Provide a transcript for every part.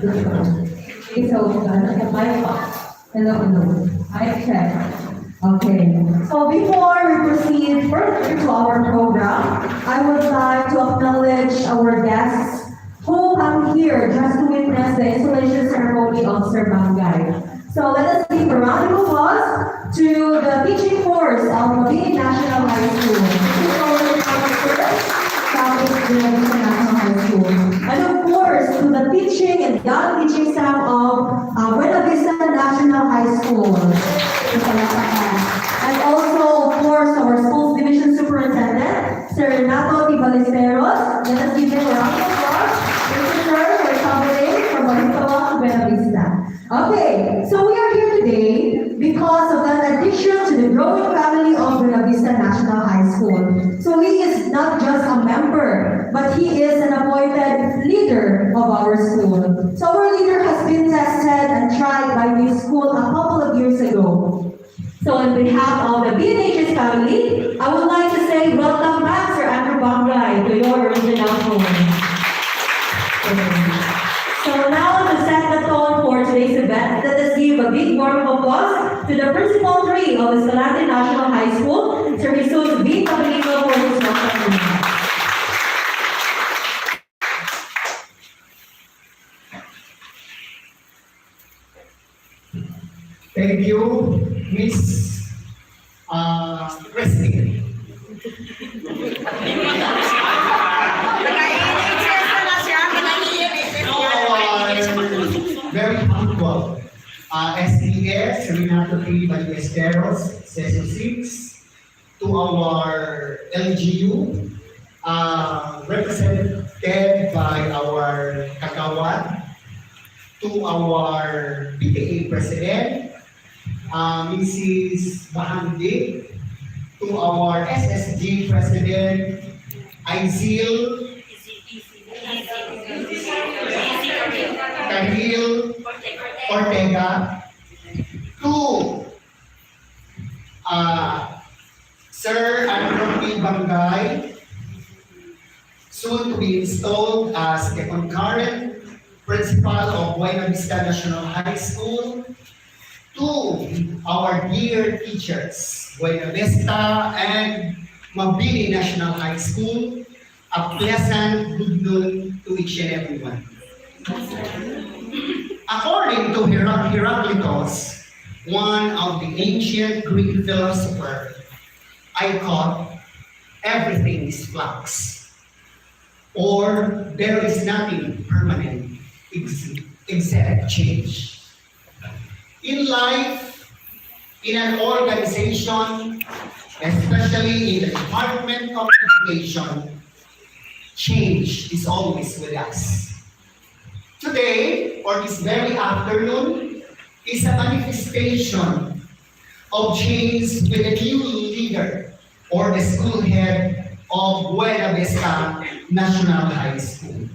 Okay, so the mic box. Hello, hello. I check. Okay. So before we proceed further to our program, I would like to acknowledge our guests who come here just to witness the installation ceremony of Sir Bangay. So let us give a round of applause to the teaching force of Bangay National High School. This is our first topic in Bangay National High School. And of course, to the teaching and young teaching staff of Buena Vista National High School. And also, of course, our school's division superintendent, Sir Renato T. Ballesteros. Let us give him a round of applause. Thank you, sir, for traveling from Balintawak to Buena Vista. Okay, so we are here today because of an addition to the growing family of Buena Vista National High School. So he is not just a member, but he is an appointed leader of our school. So our leader has been tested and tried by the school a couple of years ago. So on behalf of the BNHS family, I would like to say welcome back, Sir Andrew Bangay, to your original home. So now to set the tone for today's event, let us give a big warm of applause to the Principal 3 of Escalante National High School, Sir Jesus V. Pabilino, for his welcome. Thank you, Miss President. Very punctual. SDS, Renato P. Ballesteros, Session 6, to our LGU, represented by our Kagawad, to our PTA President, Mrs. Bahandi, to our SSG President, Aizil, Kahil Ortega, to Sir Andrew P. Bangay, soon to be installed as the concurrent principal of Buena Vista National High School, to our dear teachers, Buena Vista and Mabini National High School, a pleasant good noon to each and everyone. According to Heraclitus, one of the ancient Greek philosophers, I thought everything is flux, or there is nothing permanent except change. In life, in an organization, especially in the Department of Education, change is always with us. Today, or this very afternoon, is a manifestation of change with a new leader or the school head of Buena Vista National High School.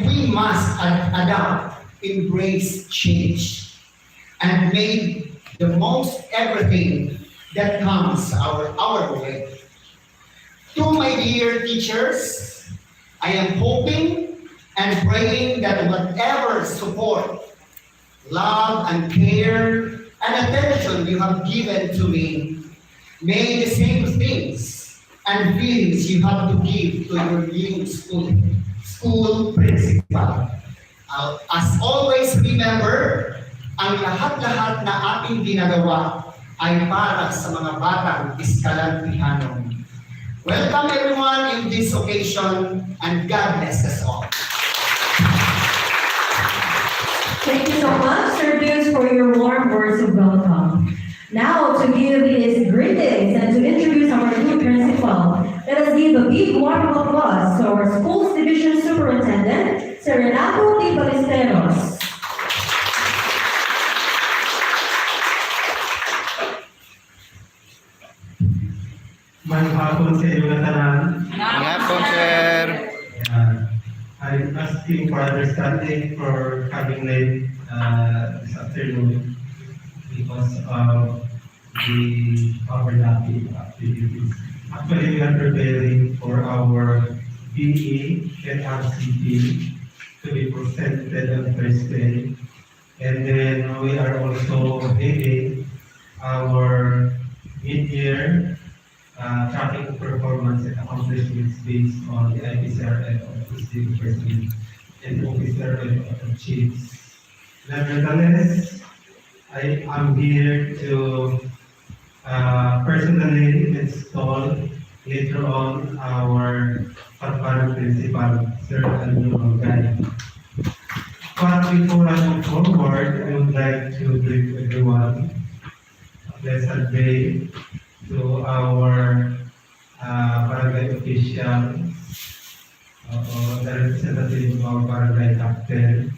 We must adapt, embrace change, and make the most everything that comes our way. To my dear teachers, I am hoping and praying that whatever support, love, and care, and attention you have given to me, may the same things and feelings you have to give to your new school principal. As always, remember, ang lahat-lahat na ating ginagawa ay para sa mga batang Escalantihano. Welcome everyone in this occasion, and God bless us all. Thank you so much, Sir Dukes, for your warm words of welcome. Now, to give his greetings and to introduce our new principal, let us give a big warm applause to our school's division superintendent, Sir Renato T. Ballesteros. Magandang hapon sa inyo na tanan. Magandang hapon, sir. I'm asking for understanding for coming late this afternoon because of the overlapping activities. Actually, we are preparing for our BE and RCT to be presented on Thursday. And then we are also having our mid-year tracking performance and accomplishments based on the IPCRF of the University and officer of chiefs. Nevertheless, I am here to personally install later on our Parpano principal, Sir Alvin Bangay. But before I move forward, I would like to greet everyone a pleasant day to our barangay officials, the representative of our barangay captain,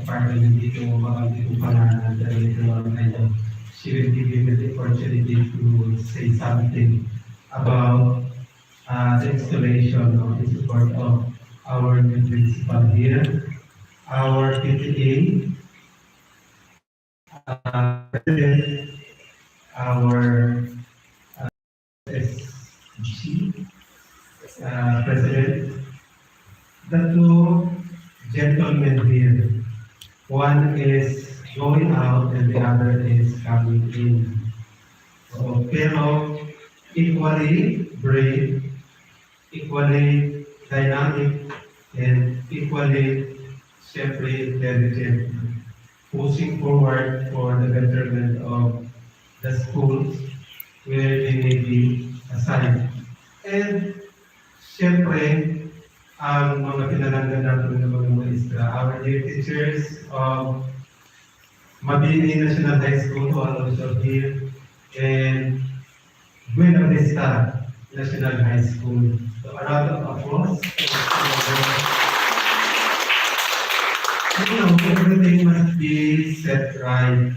partner hindi ko mabanggit yung pangalan dahil ito I know she will be given the opportunity to say something about the installation of the support of our new principal here, our PTA, president, our SG, president, the two gentlemen here. One is going out and the other is coming in. So, pero equally brave, equally dynamic, and equally, siyempre, intelligent, pushing forward for the betterment of the schools where they may be assigned. And, siyempre, ang mga pinalanggan natin ng mga maestra, our dear teachers of Mabini National High School, who are also here, and Buena Vista National High School. So a round of applause. Everything must be set right.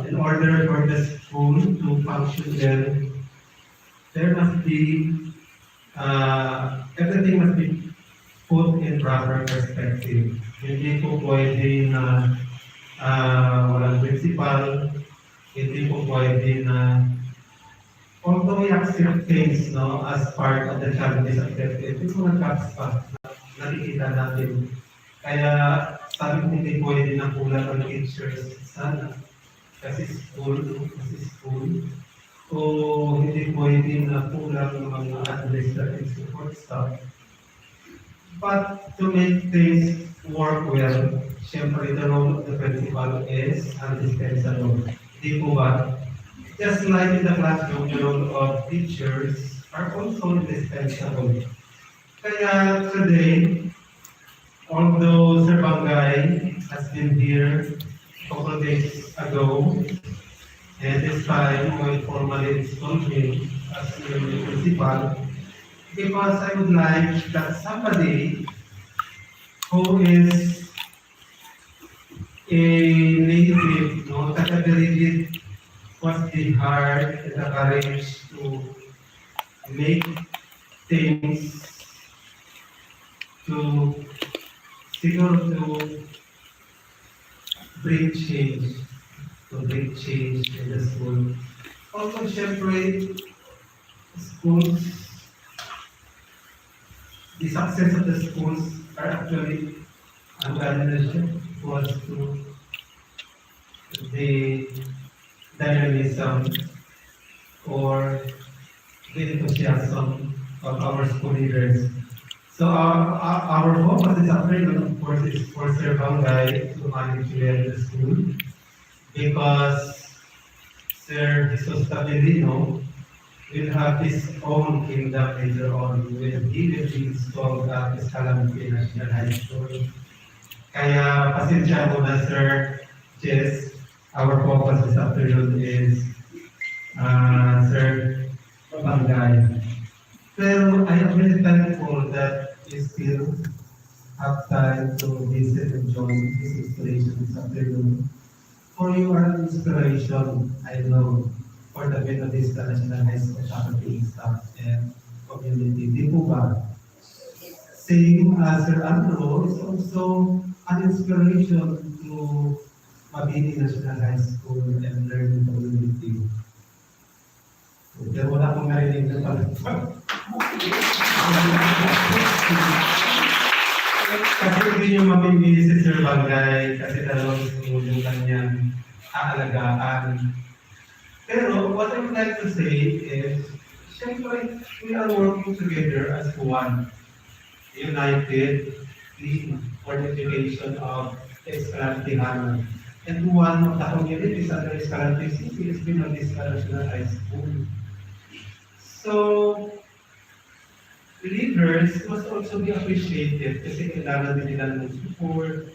In order for the school to function well, there must be, everything must be put in proper perspective. Hindi po pwede na walang principal, hindi po pwede na although we accept things as part of the challenges accepted, ito nag-gaps pa nakikita natin. Kaya sabi ko hindi pwede na kulang ang teachers sana. Kasi school. O hindi pwede na kulang ng mga administrative support staff. But to make things work well, siyempre the role of the principal is indispensable. Di po ba? Just like in the classroom, the role of teachers are also indispensable. Kaya today, although Sir Bangay has been here a couple of days ago, and this time we formally installed him as the new principal, because I would like that somebody who is a native, taga-Dirigid, was the heart and the courage to make things, to bring change, in the school. Also, syempre, schools, the success of the schools are actually was to the dynamism or the enthusiasm of our school leaders. So our focus is afternoon, of course, is for Sir Bangay to manage well the school because Sir Jesus Tabilino will have his own kingdom later on when he will be installed at Escalante National High School. Kaya pasensya mo na Sir Jess, our focus this afternoon is Sir Bangay. Pero I am really thankful that you still have time to visit and join this installation this afternoon. For you are an inspiration, I know, for the Buena Vista National High School faculty, staff, and community. Di po ba? Same as Sir Andrew is also an inspiration to Mabini National High School and learning community. Pero wala akong narinig na palagpag. Kasi hindi hindi nyo mapipili si Sir Bangay kasi dalawang school yung kanyang aalagaan. Pero what I would like to say is, syempre, we are working together as one, united for the education of Escalantihan. And one of the communities under Escalante City is Binodista National High School. So, leaders must also be appreciated kasi kailangan din nila ng support.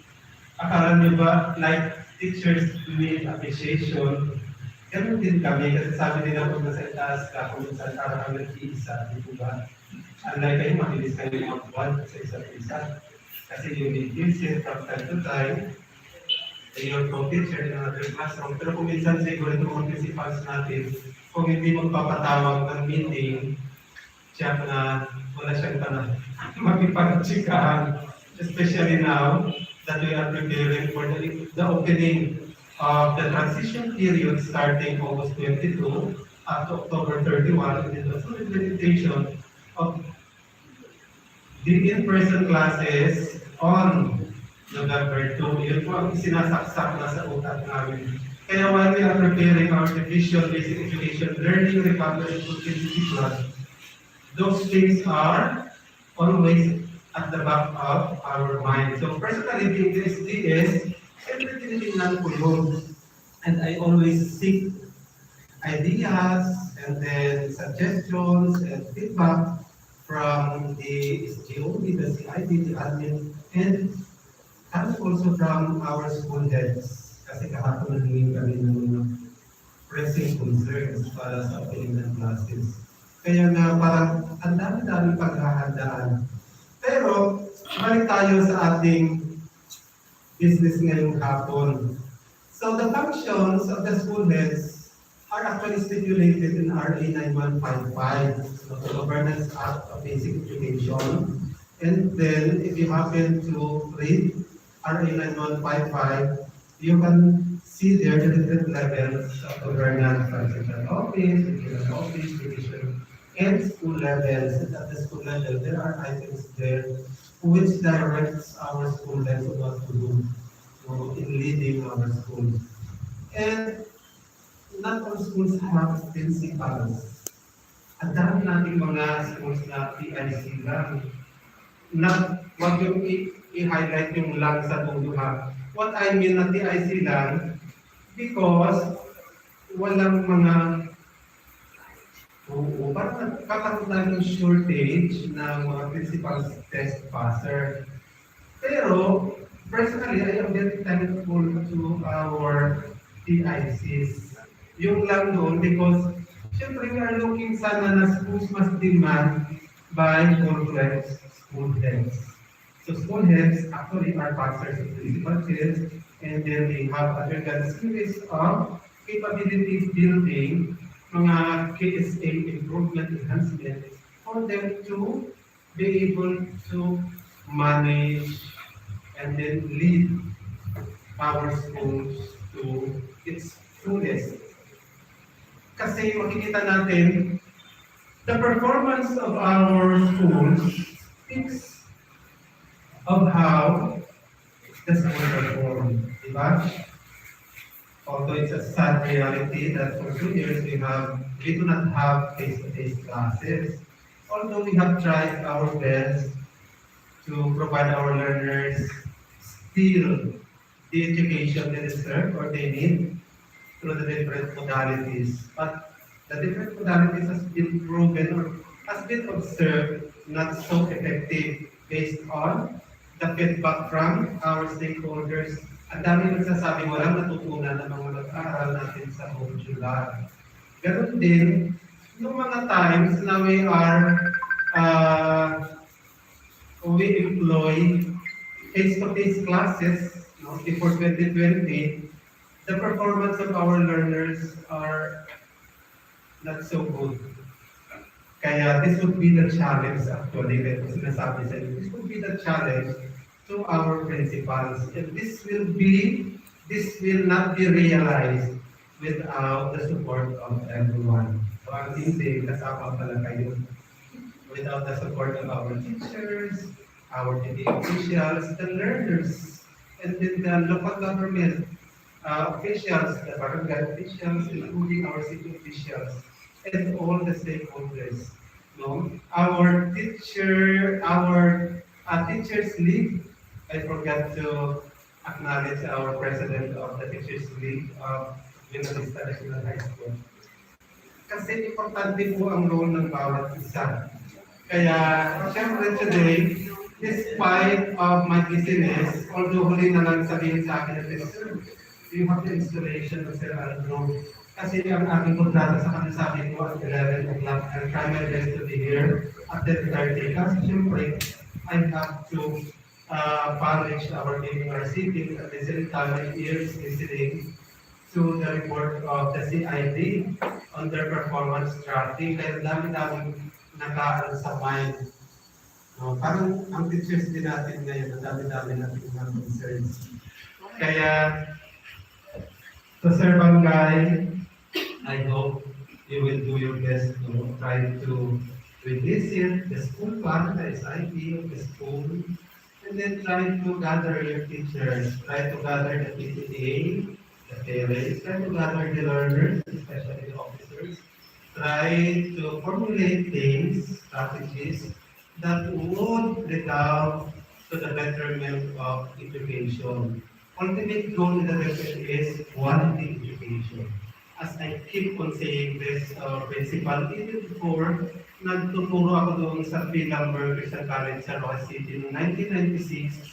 Akala niyo ba, like teachers need appreciation, ganun din kami kasi sabi nila kung nasa itaas ka, kung minsan para kami nag-iisa, di ba? Unlike kayo, mabilis kayo mag-bond sa isa't isa. Kasi you need visit from time to time, yung co-teacher in another classroom. Pero kung minsan siguro itong mga principals natin, kung hindi magpapatawag ng meeting, siya na wala siyang tanong makipag-chikahan. Especially now that we are preparing for the opening of the transition period starting August 22 up to October 31, and then the full implementation of the in-person classes on November 2. Yun po ang sinasaksak na sa utak namin. Kaya while we are preparing our division basic education learning recovery plus, those things are always at the back of our mind. So personally, this is, siyempre tinitingnan ko yun. And I always seek ideas and then suggestions and feedback from the SGO, the CID, the admin, and also from our school heads. Kasi kahapon nangingin kami ng mga pressing concerns para sa opening ng classes. Kaya na parang ang dami-dami paghahandaan. Pero, balik tayo sa ating business ngayong hapon. So, the functions of the school heads are actually stipulated in RA 9155, so the Governance Act of Basic Education. And then, if you happen to read RA 9155, you can see there the different levels of governance, for central office, regional office, division, and school levels. And at the school level, there are items there which directs our school heads on what to do in leading our schools. And not all schools have principals. Ang dami nating mga schools na PIC lang. Wag yung i-highlight yung lang sa dulo ha. What I mean na PIC lang, because walang mga parang nagkakaroon tayo ng shortage ng mga principal test passer. Pero, personally, I am very thankful to our PICs. Yung lang doon, because syempre we are looking sana na schools must demand by full-fledged school heads. So school heads actually are passers of principal tests, and then they have undergone a series of capability building, mga KSA improvement enhancement for them to be able to manage and then lead our schools to its fullest. Kasi makikita natin, the performance of our schools speaks of how the school perform, diba? Although it's a sad reality that for 2 years we do not have face-to-face classes. Although we have tried our best to provide our learners still the education they deserve or they need through the different modalities. But the different modalities has been proven or has been observed not so effective based on the feedback from our stakeholders. Ang dami nagsasabi walang natutunan ng mga nag-aaral natin sa modular. Ganun din, yung mga times na we employ face-to-face classes before 2020, the performance of our learners are not so good. Kaya this would be the challenge actually, like sinasabi sa inyo, this would be the challenge to our principals. And this will not be realized without the support of everyone. So ang hindi, kasama pala kayo. Without the support of our teachers, our city officials, the learners, and then the local government officials, the barangay officials, including our city officials, and all the stakeholders. No, our teachers league. I forgot to acknowledge our president of the teachers league of Buena Vista National High School. Kasi importante po ang role ng bawat isa. Kaya, syempre today, despite of my busyness, although huli na lang sabihin sa akin na sir, you have the installation of Sir Aldo. Kasi ang aking kontrata sa kanila sabi ko at 11 o'clock, I'll try my best to be here at 10:30. Kasi syempre, I have to polish our our sitting at the same time my ears listening to the report of the CID on their performance tracking. Kaya dami-daming nakaano sa mind. No, parang ang teachers din natin ngayon, ang dami-dami natin mga concerns. Kaya, to Sir Bangay, I hope you will do your best to try to revisit the school plan, the SIP of the school, and then try to gather your teachers, try to gather the PTA, the parents, try to gather the learners, especially the officers, try to formulate things, strategies that would redound to the betterment of education. Ultimate goal in the betterment is quality education. As I keep on saying this, principal, even before, nagtuturo ako doon sa Pilamber Christian College sa Rojas City noong 1996,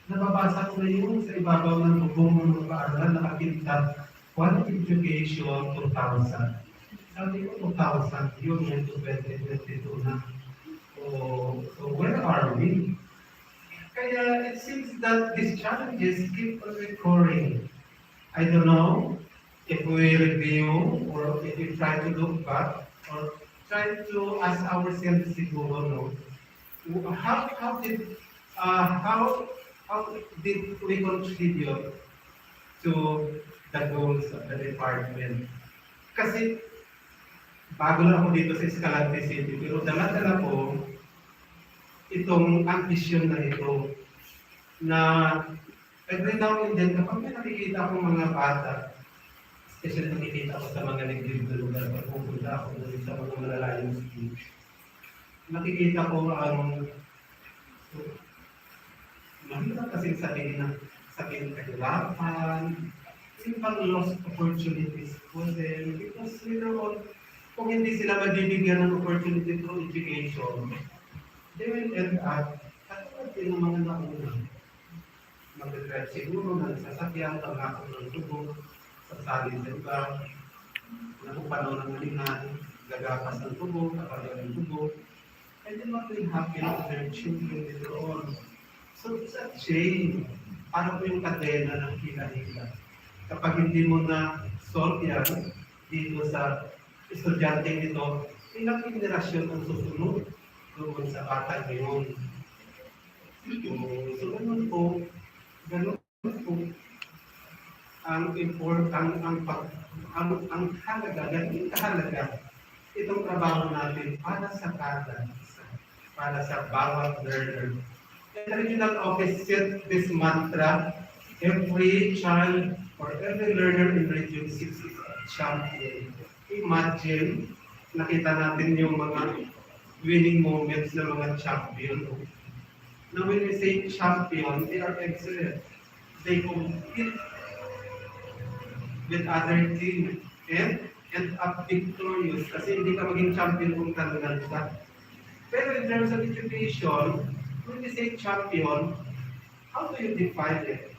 nababasa ko na yun sa ibabaw ng bubong ng mga paaralan, nakakintab, quality education 2000. Sabi ko 2000, yun yan to 2022 na. So where are we? Kaya it seems that these challenges keep on recurring. I don't know if we review or if we try to look back or try to ask ourselves siguro, no, how did we contribute to the goals of the department? Kasi bago lang ako dito sa Escalante City, pero dala-dala ko itong ambisyon na ito na every now and then kapag may nakikita akong mga bata, especially nakikita ko sa mga neglib na lugar, pag pupunta ako doon sa mga malalayong schools, nakikita ko ang mahirap kasing sabihin na kahirapan, yung pang lost opportunities for them, because later on, kung hindi sila mabibigyan ng opportunity through education, they will end up katulad din ng mga nauna. Mag-drive siguro ng sasakyan, pag-akot ng tubo, sasali sa lugar, napupanaw ng malingan, gagapas ng tubo, kapag ng tubo, and then what will happen to their children later on? So it's a chain. Paano po yung kadena ng hila-hila? Kapag hindi mo na solve yan dito sa estudyante nito, ilang generasyon ang susunod doon sa bata ngayon. So ganun po ang halaga, ganun kahalaga itong trabaho natin para sa kada isa, para sa bawat learner. And the regional office set this mantra, every child or every learner in Region 6 is a champion. Imagine, nakita natin yung mga winning moments ng mga champion. Now when we say champion, they are excellent. They compete with other teams and end up victorious kasi hindi ka maging champion kung talagang ka. Pero in terms of education, when we say champion, how do you define it?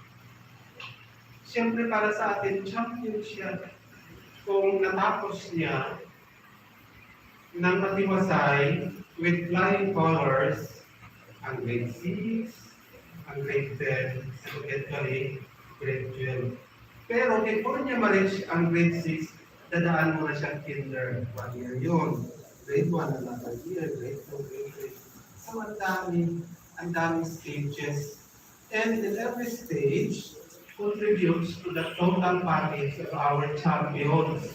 Siyempre para sa atin, champion siya kung natapos niya ng matiwasay with flying colors ang grade 6, ang grade 10, and eventually grade 12. Pero before niya ma-reach ang grade 6, dadaan mo na siyang kinder. 1 year yun. Grade 1, another year, grade 2, grade 3. So ang daming stages. And in every stage, contributes to the total package of our champions.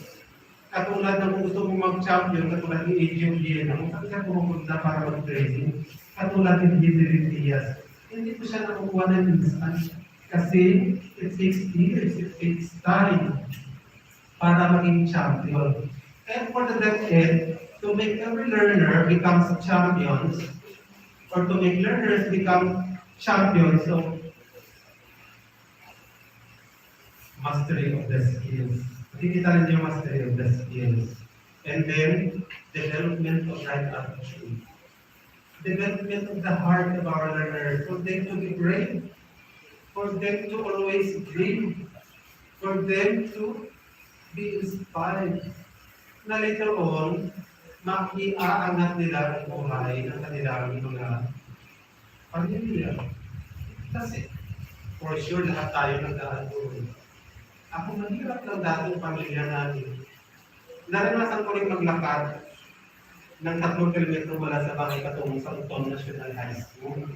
Katulad na kung gusto mong mag-champion, katulad ni Adrian Viena, kung saan siya pumupunta para mag-training, katulad ni Hidri Diaz, hindi ko siya nakukuha ng instant. Kasi it takes years, it takes time para maging champion. And for the decade, to make every learner becomes champions, or to make learners become champions, so mastery of the skills. Makikita rin yung mastery of the skills. And then, development of right attitude. Development of the heart of our learners, for them to be brave, for them to always dream, for them to be inspired. Na later on, makiaangat nila ang buhay ng kanilang mga pamilya. Kasi, for sure, lahat tayo nagdaan doon. Ako mahirap lang dati yung pamilya namin. Naranasan ko rin maglakad ng 3 kilometro mula sa Bangay patungo sa Uton National High School.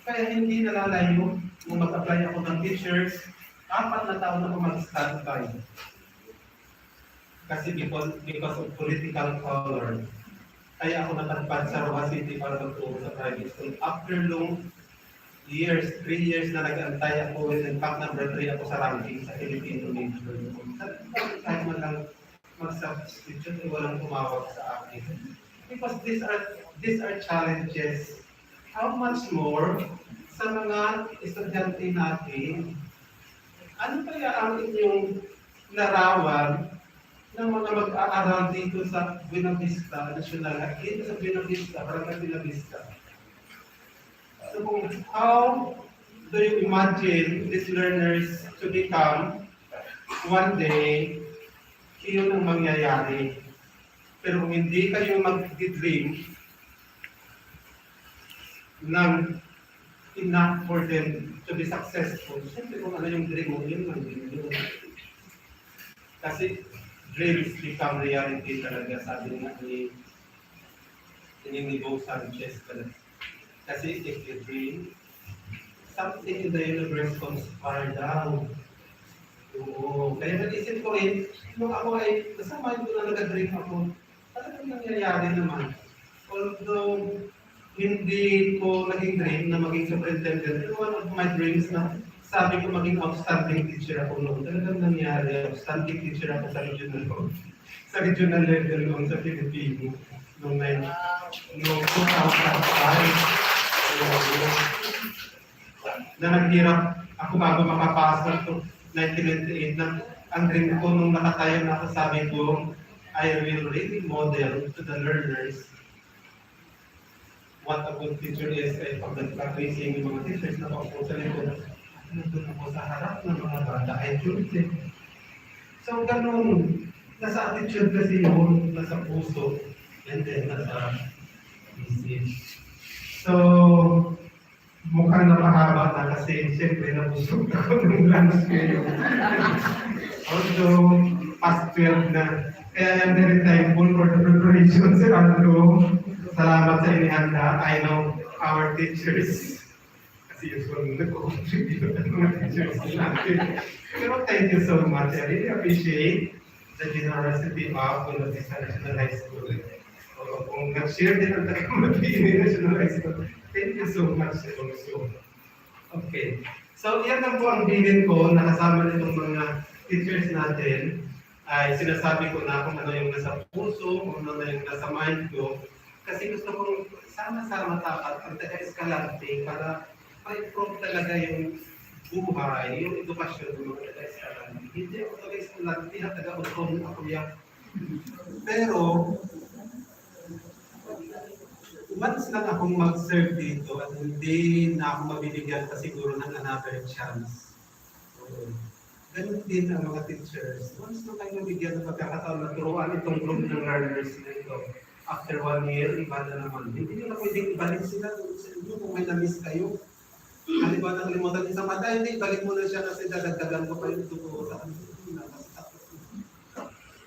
Kaya hindi nalalayo nung mag-apply ako ng teachers, 4 na taon ako mag-standby. Kasi because of political color. Kaya ako natagpad sa Roa City para magturo sa private school. After long years, 3 years na nag-antay ako, and in fact, number 3 ako sa ranking sa Filipino major. Kahit man lang mag-substitute, walang tumawag sa akin. Because these are challenges. How much more sa mga estudyante natin? Ano kaya ang inyong larawan ng mga mag-aaral dito sa Buena Vista National, dito sa Buena Vista, Barangay Buena Vista? So, how do you imagine these learners to become one day, yun ang mangyayari? Pero kung hindi kayo mag-dream ng enough for them to be successful, siyempre kung ano yung dream mo, yun ang dream mo. Kasi dreams become reality talaga, sabi nga ni Bo Sanchez talaga. Kasi if you dream, something in the universe conspire down. Oo. Kaya nag-isip ko rin, nung ako ay, nasa mind ko na nag-dream ako, talagang nangyayari naman. Although, hindi ko naging dream na maging superintendent, pero one of my dreams na sabi ko maging outstanding teacher ako noon. Talagang nangyari, outstanding teacher ako sa regional level noon sa Pilipino noong 2005. Na naghirap ako bago makapasok to 1998 na ang dream ko nung nakatayo na ako, sabi ko, I will really model to the learners what a good teacher is. Ay pag-practicing yung mga teachers na paupo sa likod, nandun ako sa harap ng mga bata, ay tuloy. So ganun, nasa attitude kasi yun, nasa puso, and then nasa isip. So, mukhang napahaba na kasi siyempre nabusog ako ng lunch ngayon. Although, past 12 na. Kaya I'm very thankful for the preparation, Sir Andrew. Salamat sa inihanda. I know our teachers. Kasi usually nag-contribute ang mga teachers natin. Pero thank you so much. I really appreciate the generosity of the National High School. Kung nag-share din ang taga-Mabini National High School, thank you so much also. Okay. So, yan lang po ang bilin ko na kasama nitong mga teachers natin. Ay sinasabi ko na kung ano yung nasa puso, kung ano yung nasa mind ko. Kasi gusto kong sama-sama dapat ang taga-eskalante para ma-improve talaga yung buhay, yung edukasyon ng mga taga-eskalante. Hindi ako taga-eskalante at taga-utong ako yan. Pero, once lang akong mag-serve dito at hindi na ako mabibigyan pa siguro ng another chance. Ganun din ang mga teachers. Once lang kayo mabigyan ng pagkakataon na turuan itong group ng learners na ito. After 1 year, iba na naman. Hindi nyo na pwedeng ibalik sila sa inyo kung may na-miss kayo. Halimbawa nakalimutan isang mata, hindi, ibalik mo na siya kasi dadagdagan ko pa yung tuturo sa kanila.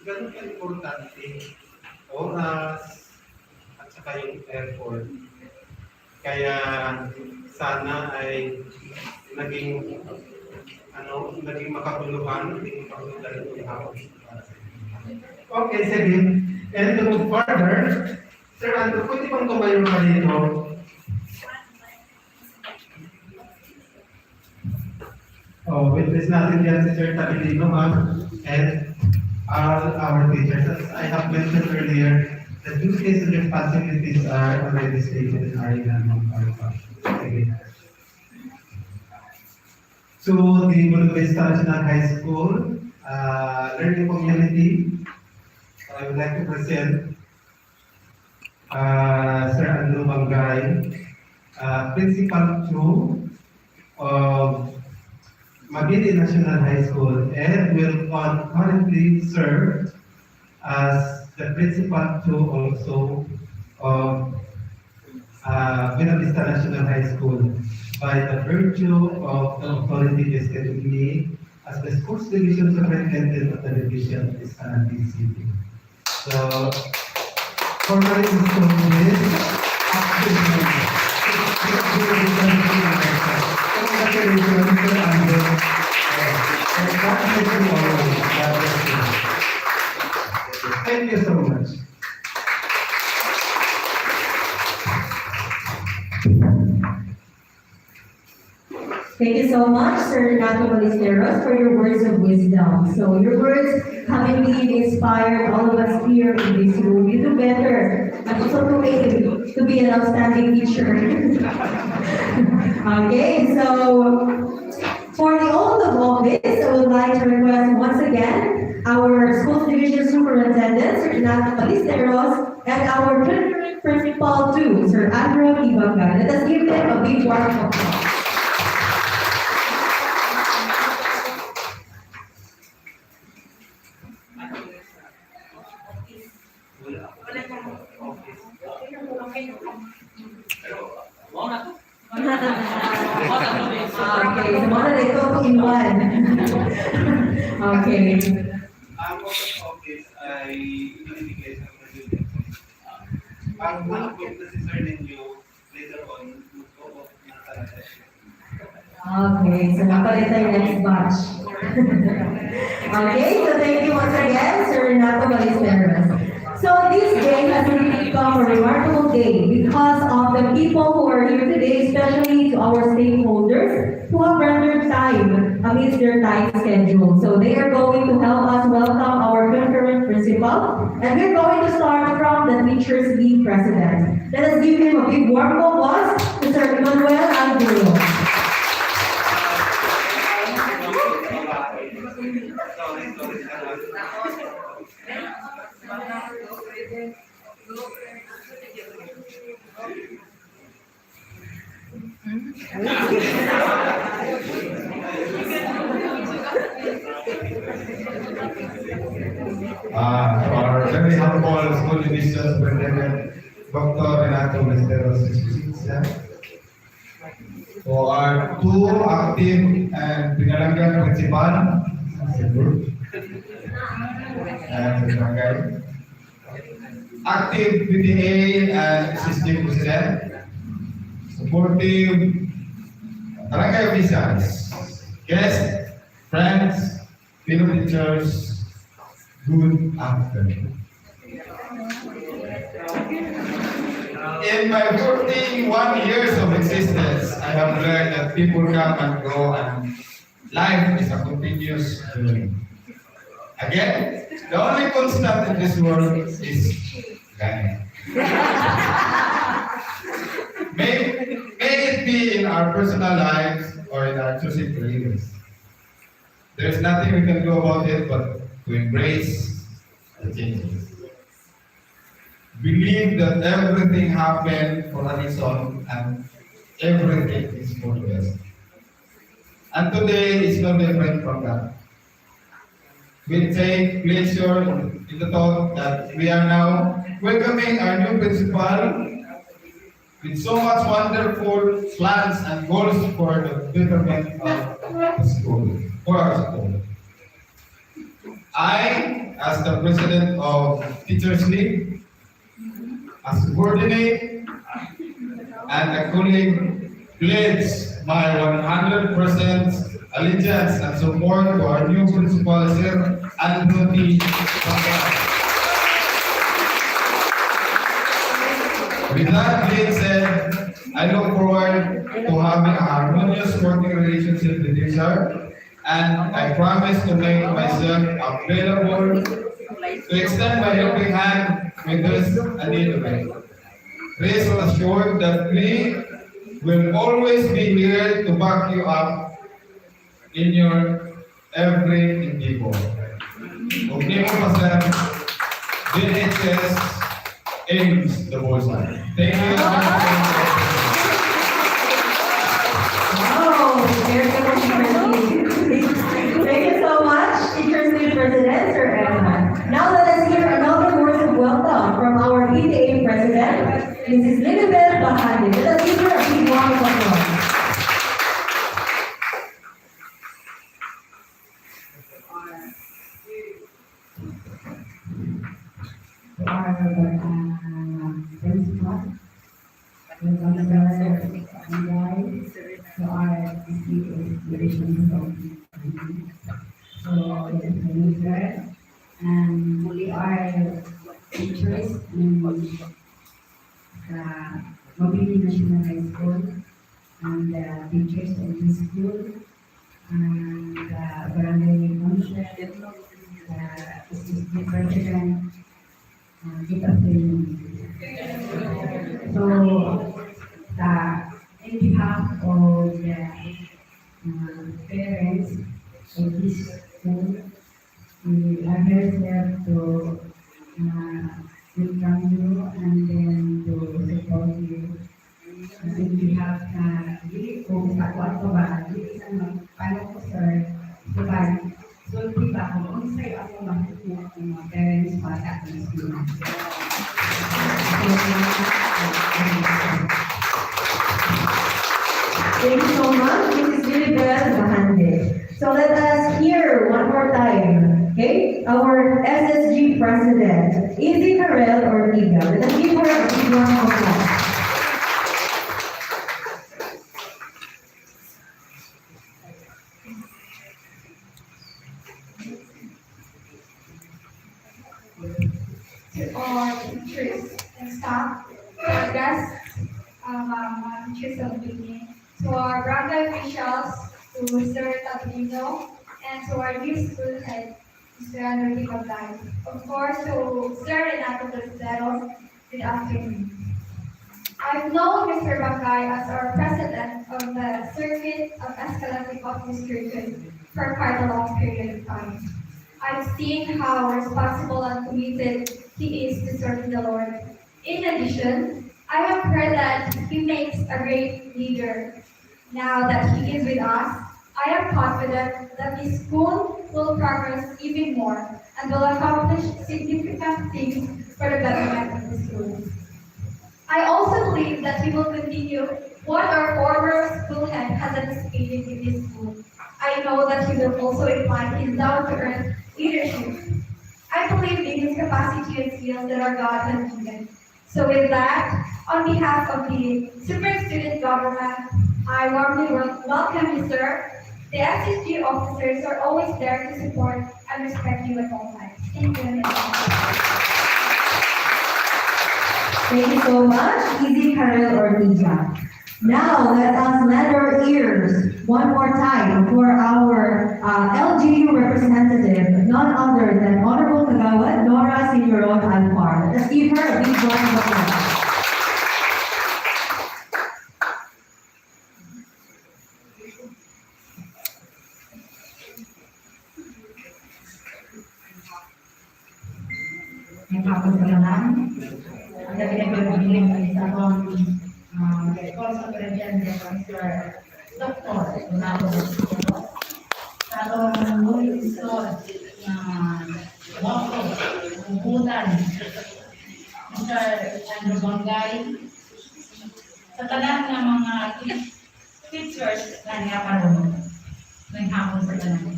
Ganun ka importante. Oras, saka yung effort. Kaya sana ay naging makabuluhan, naging makabuluhan yung hapon. Okay, sige. And to move further, Sir Andrew, pwede bang tumayo ka dito? Witness natin yan si Sir Tabilino, ma'am, and all our teachers. As I have mentioned earlier, the duties and responsibilities are already stated in our Sige. So, the Bulugbista National High School Learning Community, I would like to present Sir Andrew Bangay, Principal 2 of Mabini National High School, and will currently serve as the Principal 2 also of Buena Vista National High School by the virtue of the authority vested in me as the Sports Division Superintendent of the Division of this City. So, formally this active Thank you so much. Thank you so much, Sir Renato Ballesteros, for your words of wisdom. So your words have indeed inspired all of us here in this room. You do better. And also to be an outstanding teacher. Okay, so for the oath of office, I would like to request once again our Schools Division Superintendent, Sir Renato Ballesteros, and our Principal 2, Sir Andrew Ibanga. Let us give them a big round of applause. Okay, so mga na ito in one. Okay. Ang office ay ibinibigay sa president. Pag ma-appoint na si Sir ninyo, later on, mag-o-off na talaga siya. Okay, so napalit tayo next batch. Okay, so thank you once again, Sir Renato Ballesteros. So this day has really become a remarkable day because of the people who are here today, especially to our stakeholders who have rendered time amidst their tight schedule. So they are going to help us welcome our concurrent principal, and we're going to start from the Teachers League president. Let us give him a big warm applause to Sir Emmanuel Angulo. Our very humble school division superintendent, Dr. Renato Ballesteros, for our two active and pinalanggan principal, and Bangay, active PTA and assistant president, supportive barangay officials, guests, friends, fellow teachers, good afternoon. In my 41 years of existence, I have learned that people come and go and life is a continuous journey. Again, the only constant in this world is learning. May it be in our personal lives or in our choosing careers. There's nothing we can do about it but to embrace the changes. Believe that everything happened for a reason and everything is for the best. And today is no different from that. We take pleasure in the thought that we are now welcoming our new principal with so much wonderful plans and goals for the betterment of the school, for our school. I, as the president of Teachers League, as subordinate and a colleague, pledge my 100% allegiance and support to our new principal, Sir Andrew Bangay. With that being said, I look forward to having a harmonious working relationship with you, sir, and I promise to make myself available to extend my helping hand with this a need of it. Rest assured that we will always be here to back you up in your every endeavor. Huwag niyo mo pasan, DHS aims the bullseye. Thank you. Wow, very good Thank you so much, Teacher Student President, Sir Emma. Now let us hear another words of welcome from our PTA President, Mrs. Lilibet Bahadi. Let us give her a big round of applause. To our principal, welcome sir, Bangay, to our district division so the and we are teachers in the Mobili National High School and the teachers of the school and the Bangay Council, the assistant president, good afternoon. So, in behalf of the parents of this school, we are very sad to welcome you and then to support you. In behalf dili ko sa kwarto ba, dili sa magpano ko sir, so di ba kung unsay ako mahigit ng mga parents bata ng school. Thank you so much, Mrs. Lilibet Bahandi. So let us hear one more time, okay? Our SSG President, Izzy Karel Ortiga. Let us give her a big round of applause. Or teachers and staff, our guests, teachers of building, to our Bangay officials, to Sir Tablino, and to our new school head, Mr. Enrique Bangay. Of course, to Sir Renato Blasderos, good afternoon. I've known Mr. Bangay as our president of the Circuit of Escalante Office Churches for quite a long period of time. I've seen how responsible and committed he is to serving the Lord. In addition, I have heard that he makes a great leader. Now that he is with us, I am confident that this school will progress even more and will accomplish significant things for the betterment of the school. I also believe that he will continue what our former school head has anticipated in this school. I know that he will also imply his down-to-earth leadership. I believe in his capacity and skills that our God has given. So with that, on behalf of the Super Student Government, I warmly welcome you, sir. The SSG officers are always there to support and respect you at all times. Thank you. Thank you so much, Izzy Karel Ortiga. Now, let us lend our ears one more time for our LGU representative, none other than Honorable Kagawad Nora Signoron Alpar. Let's give her a big round of applause. May papasalanan. Ang pinagbibiling ng isa kong sa President Mr. Dr. Renato Blasderos. Sa atong muling isod na wako, hubutan, Mr. Andrew Bangay, sa tanan ng mga teachers na niya karoon, ng hapon sa tanan.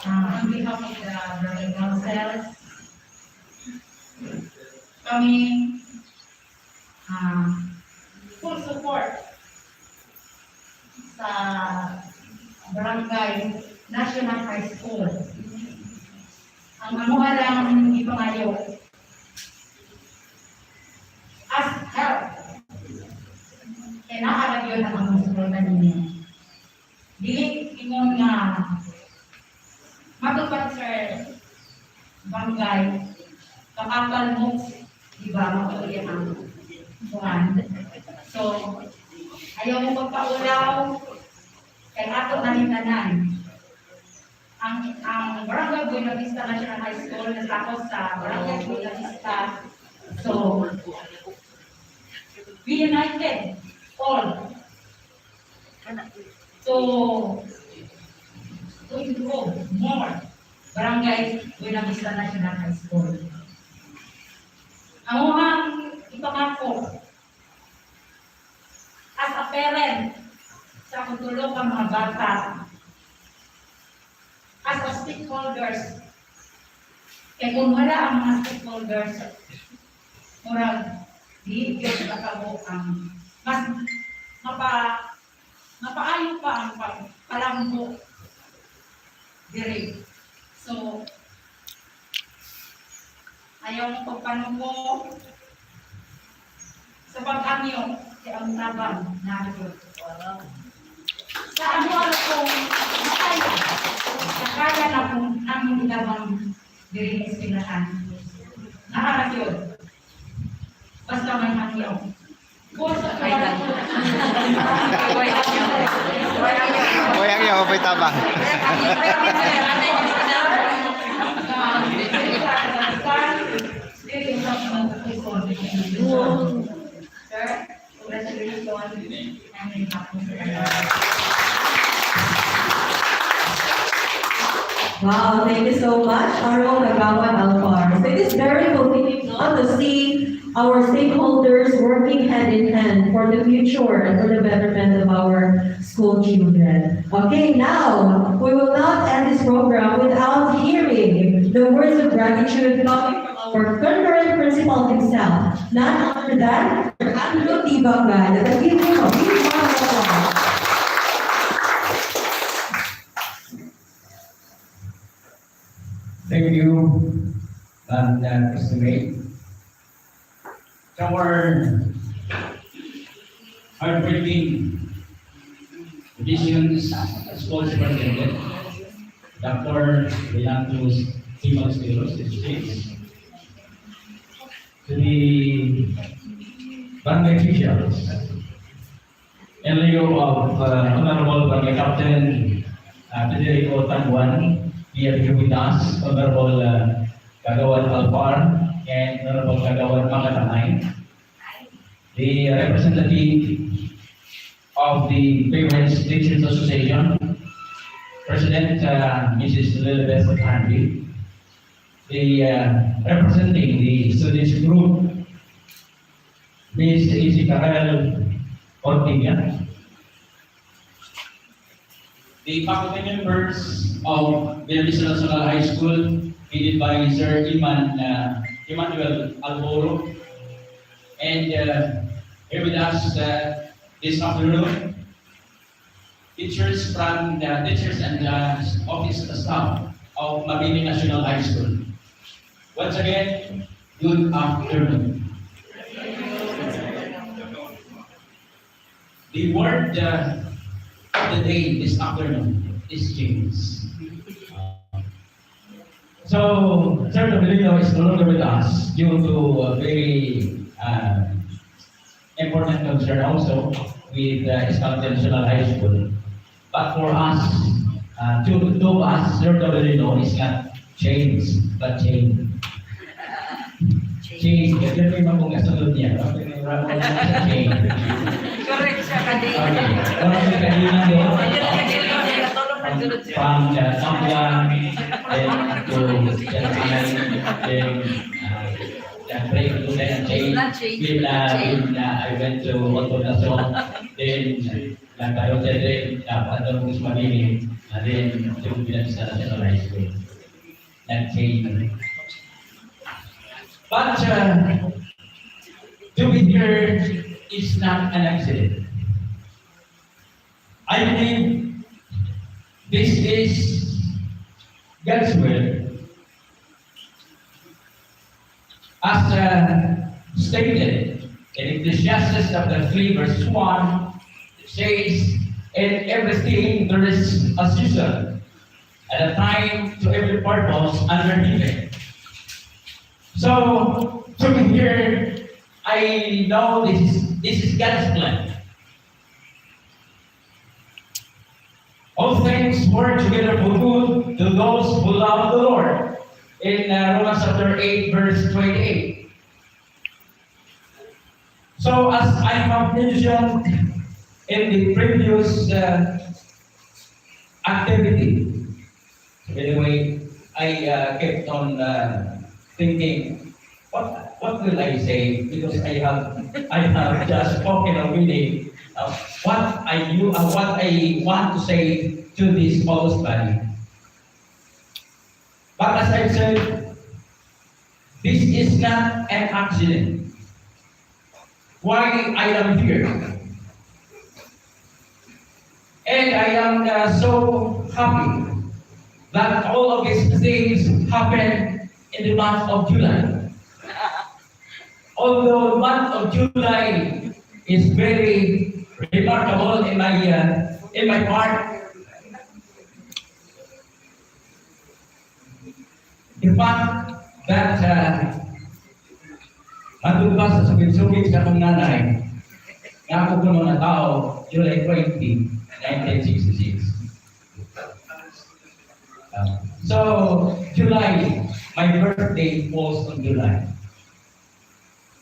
On behalf of the Brother Council, kami full support sa Barangay National High School. Ang amuha lang ipangayo as help yun ang suporta ninyo. Dili ingon nga matupad sir Bangay kakapal mo di ba matuloy ang buwan. So ayaw mo pagpaulaw kay ato nanitanan. Ang Barangay Buena Vista National High School natapos sa Barangay Buena Vista. So be united all to improve more Barangay Buena Vista National High School. Ang unang ipangako as a parent sa kutulong ang mga bata as a stakeholders kaya kung wala ang mga stakeholders murag di yun nakabo ang mas mapaayo pa ang palambo diri. So ayaw mo pagpanuko sa pag-anyo si ang tabang na ito. Sa ano kung nakaya na kung ang tabang diri sa eskwelahan. Nakarat yun. Basta may hangyaw. Koyang niya, mapay tabang. Sir, congratulations. Wow, thank you so much, Arnold Kagawan Alfar. So it is very fulfilling to see our stakeholders working hand in hand for the future and for the betterment of our school children. Okay, now, we will not end this program without hearing the words of gratitude coming from our concurrent principal himself, none other than Andrew T. Bangay. Let's give him a big round of applause. Thank you, estimate. Our heartbreaking visions school superintendent, Dr. Leandros Timos States, to the Bangay officials, in lieu of Honorable Bangay Captain Federico Tanguan, here with us, Honorable Kagawan Alfar, and Honorable Kagawan Mangatanay, the representative of the Parents Teachers Association, President Mrs. Lilibeth Handy, the representing the students group, Ms. Izzy Karel Ortiga, the faculty members of the National High School, headed by Sir Emmanuel Alboro, and here with us this afternoon, teachers from the teachers and office staff of Mabini National High School. Once again, good afternoon. The word of the day this afternoon is change. So, Sir Novelino is no longer with us due to a very important concern also with Escalante National High School. But for us, to us, Sir Novelino is not change, but change. Change. Kasi may mga kasunod niya. Change. Correct siya kadin. Okay. Orang sa kanina doon. From the Sambian, then to Jantanay, then break to then change. I went to Otonason, then tayo sa then Patong Kusmanini, then to Pinagsa National High School. Change. But to be here is not an accident. I believe this is God's will. As stated in Ecclesiastes chapter 3 verse 1, says, in everything there is a season, and a time to every purpose under heaven. So, to be here, I know this is God's plan. All things work together for good to those who love the Lord. In Romans chapter 8, verse 28. So, as I have mentioned in the previous activity, anyway, I kept on thinking, what will I say? Because I have just spoken already what I want to say to this Paul's body. But as I said, this is not an accident. Why I am here. And I am so happy that all of these things happen in the month of July. Although the month of July is very remarkable in my part, the fact that matubas sa sugid-sugid sa akong nanay, nga ako kuno na tao, July 20, 1966. So, July, my birthday falls on July.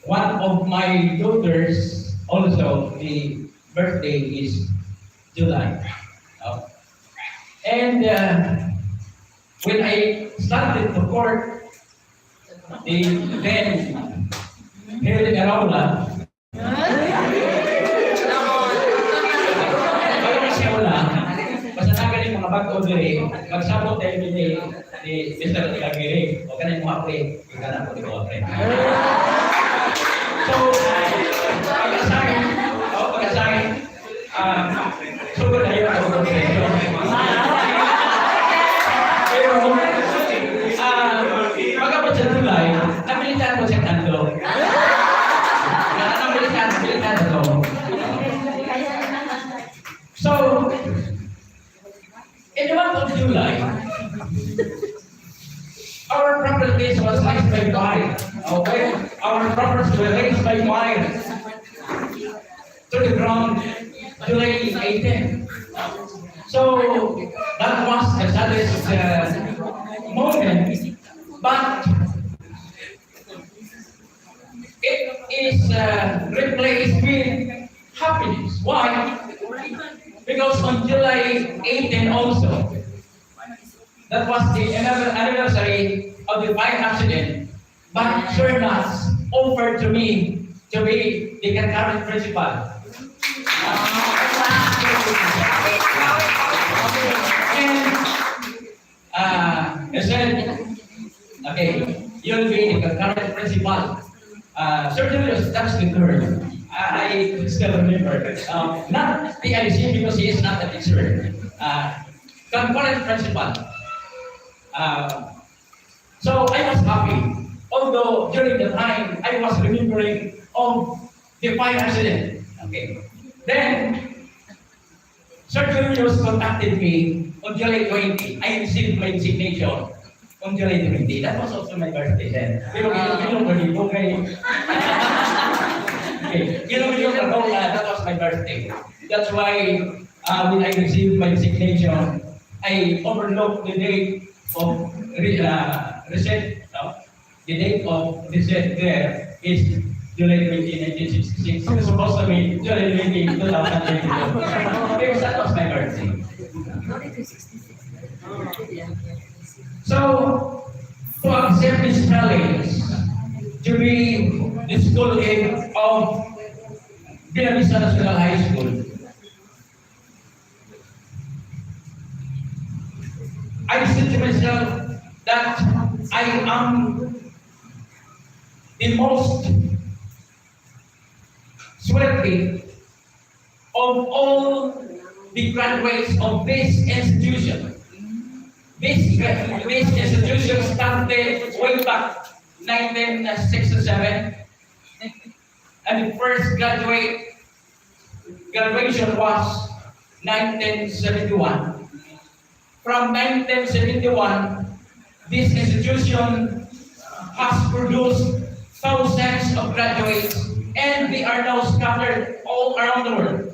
One of my daughters also, the birthday is July. And when I started to court, the then Helen Araula, basta nagaling mga bago diri, magsabot tayo ni Mr. Gagiri, o kanay mo apre, ikanan ko di ko apre. So, pag-assign, sugod na yun ako sa inyo. Pero, pagkapot sa July, nabilitan ko siya kanto. Nabilitan ito. So, in the month of July, our properties was raised by fire. Okay, our properties were raised by fire to the ground July 18. So that was the saddest moment, but it is replaced with happiness. Why? Because on July 18 also, that was the anniversary of the fire accident, but Sir Nas offered to me to be the concurrent principal. And he said, okay, you'll be the concurrent principal. Sir Julius, that's the term. I still remember. Not the IC because he is not a teacher. Concurrent principal. So I was happy. Although during the time I was remembering of the fire accident. Okay. Then Sir Julius contacted me on July 20. I received my resignation on July 20. That was also my birthday then. Pero that was my birthday. That's why when I received my resignation, I overlooked the date of reset. No? The date of reset there is July 20, 1966. It's supposed to be July 20, 2022. Because that was my birthday. So, to accept this challenge, to be the school head of Binavista National High School, I said to myself that I am the most sweaty of all the graduates of this institution. This institution started way back 1967, and the first graduate graduation was 1971. From 1971, this institution has produced thousands of graduates, and they are now scattered all around the world.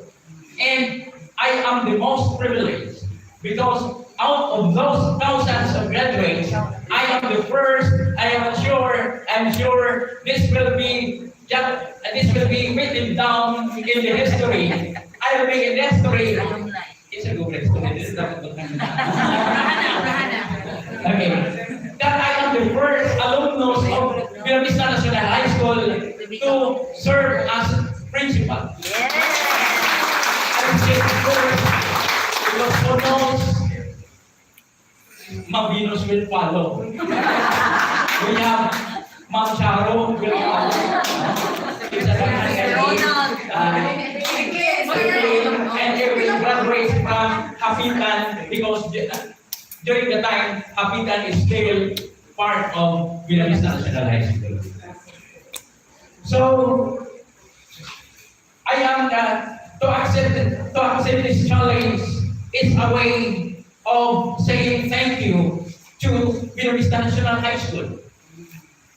And I am the most privileged because out of those thousands of graduates, I am the first. I'm sure this will be written down in the history. I will be in history. It's a good history. This is not good. Okay. That I am the first alumnus of Villa Vista National High School to serve as principal. I would say first because who knows, Mabinos will follow. We have Ma'am Charo will follow. And they will graduate from Hapitan because during the time, Hapitan is still part of Villa Vista National High School. So, I am to accept this challenge is a way of saying thank you to Villa Vista National High School.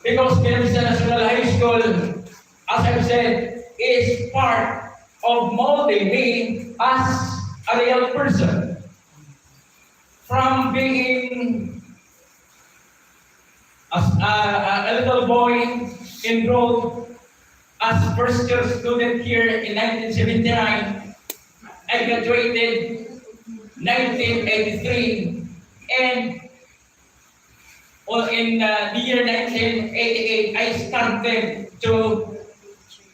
Because Villa Vista National High School, as I've said, is part of molding me as a real person. From being a little boy enrolled as first year student here in 1979, I graduated 1983, and in the year 1988, I started to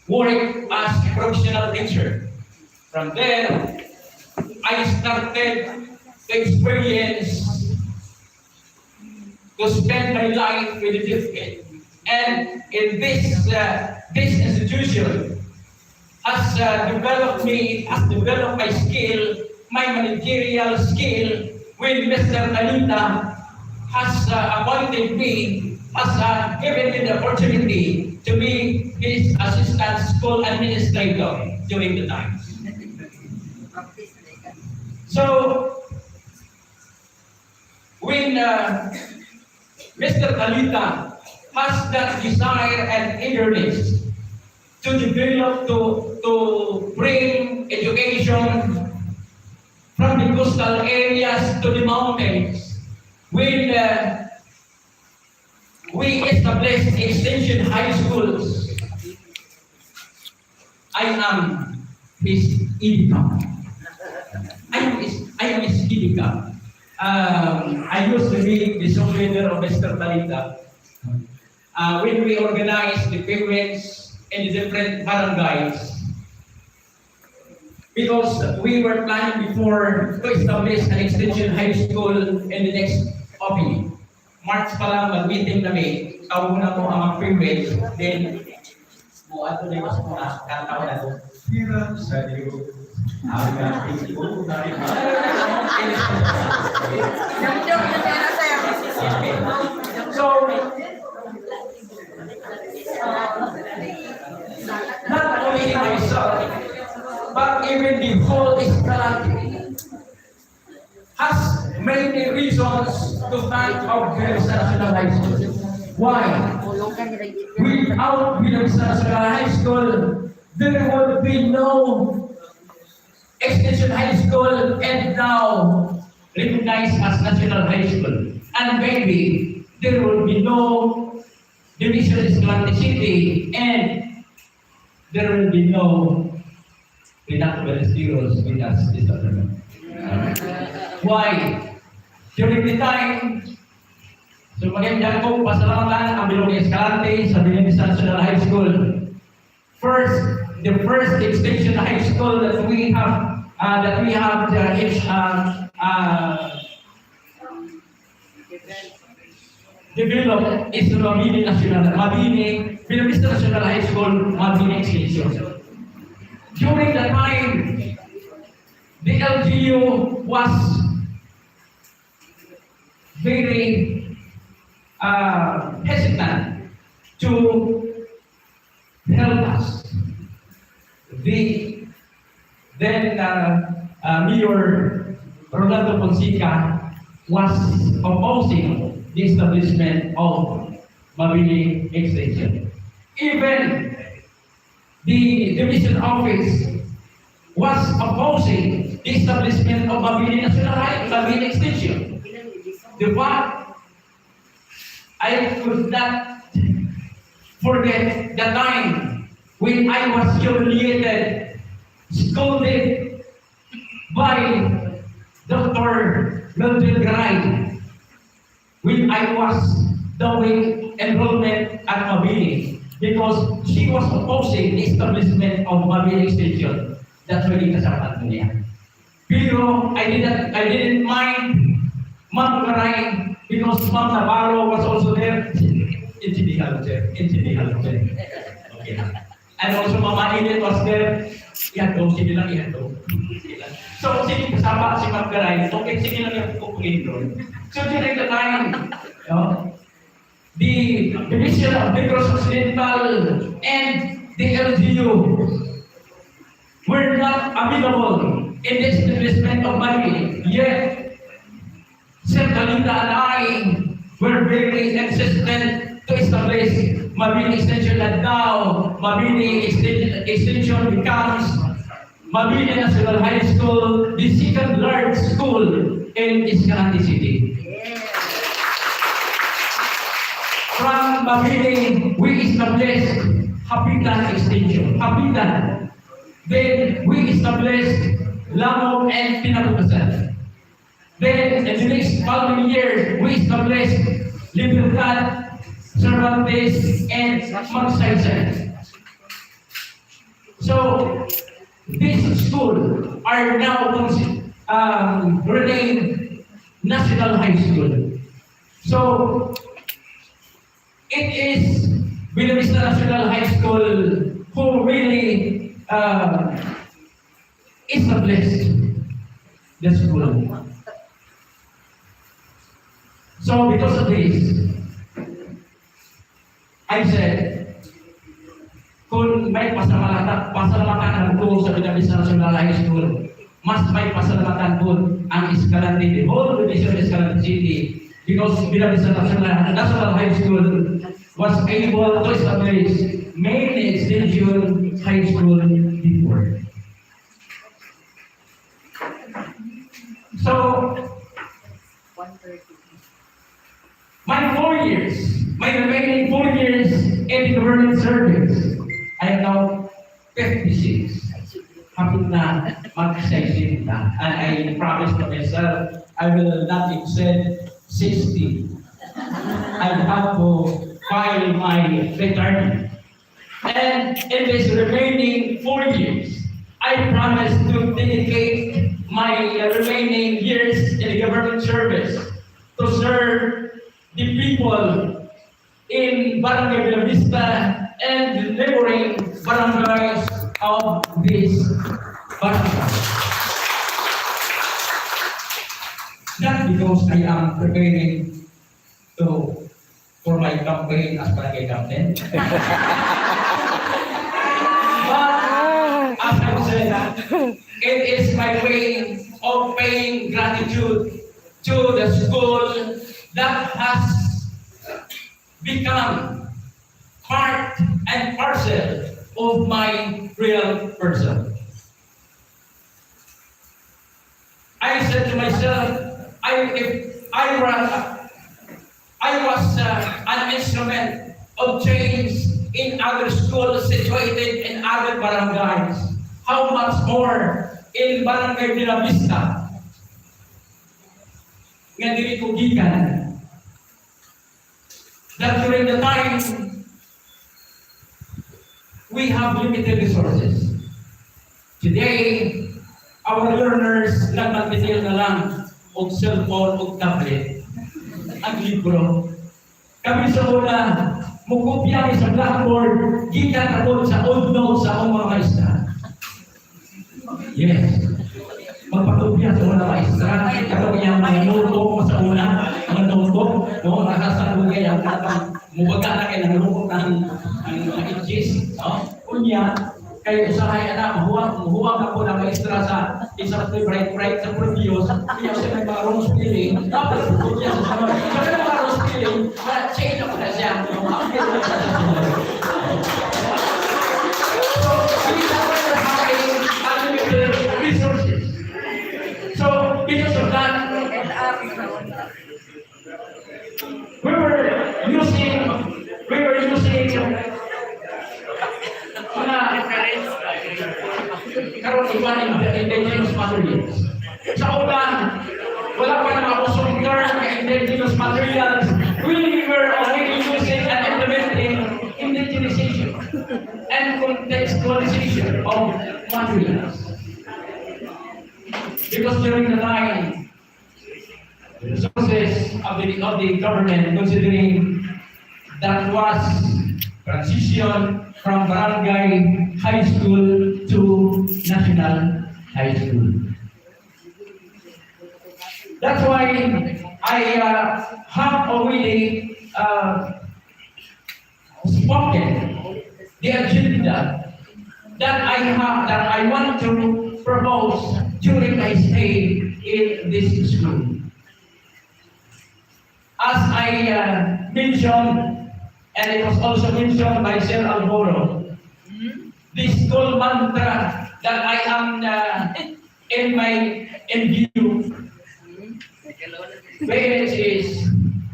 work as a professional teacher. From there, I started to experience to spend my life with the gifted. And in this institution has developed my skill, my managerial skill, when Mr. Talita has appointed me, has given me the opportunity to be his assistant school administrator during the time. So, when Mr. Talita has that desire and eagerness to develop, to bring education from the coastal areas to the mountains, when we established extension high schools, I am his IDICA. I am his IDICA. I used to be the sole leader of Mr. Talita. When we organized the parents in the different barangays, because we were planning before to establish an extension high school in the next opening. March pa lang mag-meeting kami, kauna mo ang privilege, then ato na yung mga katawa na ito. Hirap sa Diyos, ang ating tunay na So, not only myself, but even the whole Israel has many reasons to thank our Villa Vista National High School. Why? Without Villa Vista National High School, there would be no Extension High School and now recognized as National High School. And maybe there will be no Division Escalante City and there will be no Pinakbel Heroes with us this afternoon. Why? During the time, so magandang kong pasalamatan ang Bilog Escalante sa Villa Vista National High School. The first extension high school that we have developed is the Mabini Villa Vista National High School, Mabini Extension. During the time, the LGU was very hesitant to help us. Then Mayor Rolando Fonseca was opposing the establishment of Mabini Extension. Even the division office was opposing the establishment of Mabini National Highway, Mabini Extension. The fact I could not forget the time when I was humiliated, scolded by Dr. Mildred Garay when I was doing enrollment at Mabini because she was opposing the establishment of Mabini Extension. That's really kasapat niya. Pero I didn't mind Ma'am Garay because Ma'am Navarro was also there. Intindihan, sir. Okay. And also Mama Edith was there. Ihatong, sige lang ihatong. So, sige, kasama si Ma'am Garay. Okay, sige lang yung kukunin doon. So, during the time, the Division of Negros Occidental and the LGU were not available in the establishment of Mabini. Yet, Sir Kalita and I were very insistent to establish Mabini Extension, and now Mabini Extension becomes Mabini National High School, the second largest school in Escalante City. From Mabini, we established Hapitan Extension. Hapitan. Then we established Lamog and Pinabukasan. Then in the next following year, we established Libertad, Cervantes, and Magsaysay. So these schools are now renamed National High School. So it is Buena National High School who really established the school. So because of this, I said, kung may pasalamatan ko sa Buena National High School, mas may pasalamatan po ang Escalante, the whole division of Escalante City, because Buena National High School was able to establish main extension high school before. So, my remaining 4 years in the government service, I am now 56. Hapit na mag-60 na. And I promised to myself, I will not exceed 60. I have to file my retirement. And in this remaining 4 years, I promise to dedicate my remaining years in the government service to serve the people in Barangay Bella Vista and the neighboring barangays of this barangay. Not because I am preparing for my campaign as barangay captain. But as I said, it is my way of paying gratitude to the school that has become part and parcel of my real person. I said to myself, if I was an instrument of change in other schools situated in other barangays, how much more in Barangay Bella Vista nga dili ko gikan. That during the time we have limited resources. Today, our learners nagmagdidil na lang og cellphone o tablet ang libro. Kami sa una, mukopya sa blackboard, gikan ako sa old notes sa akong mga maestra. Yes. Magpatupya sa mga maestra, kato kaya mga notebook mo sa una, mga notebook, no, nakasabugay ang mubaga na kayo ng notebook ng inches, no? Kunya, Kaya usahay anak, huwag ako na maestra sa isang favorite sa previous, kaya siya may mga wrong spelling, tapos ko siya sa sunod. Sabi ng mga wrong spelling, change ako na siya. So, we are having unlimited resources. So, because of that, we were using karon iba ng indigenous materials. Sa ulan, wala pa na makusong term na indigenous materials. We were already using and implementing indigenization and contextualization of materials. Because during the time, the resources of the government, considering that was transition from barangay high school to national high school. That's why I have already spoken the agenda that I want to propose during my stay in this school. As I mentioned, and it was also mentioned by Sir Alvaro, the school mantra that I am in view, which is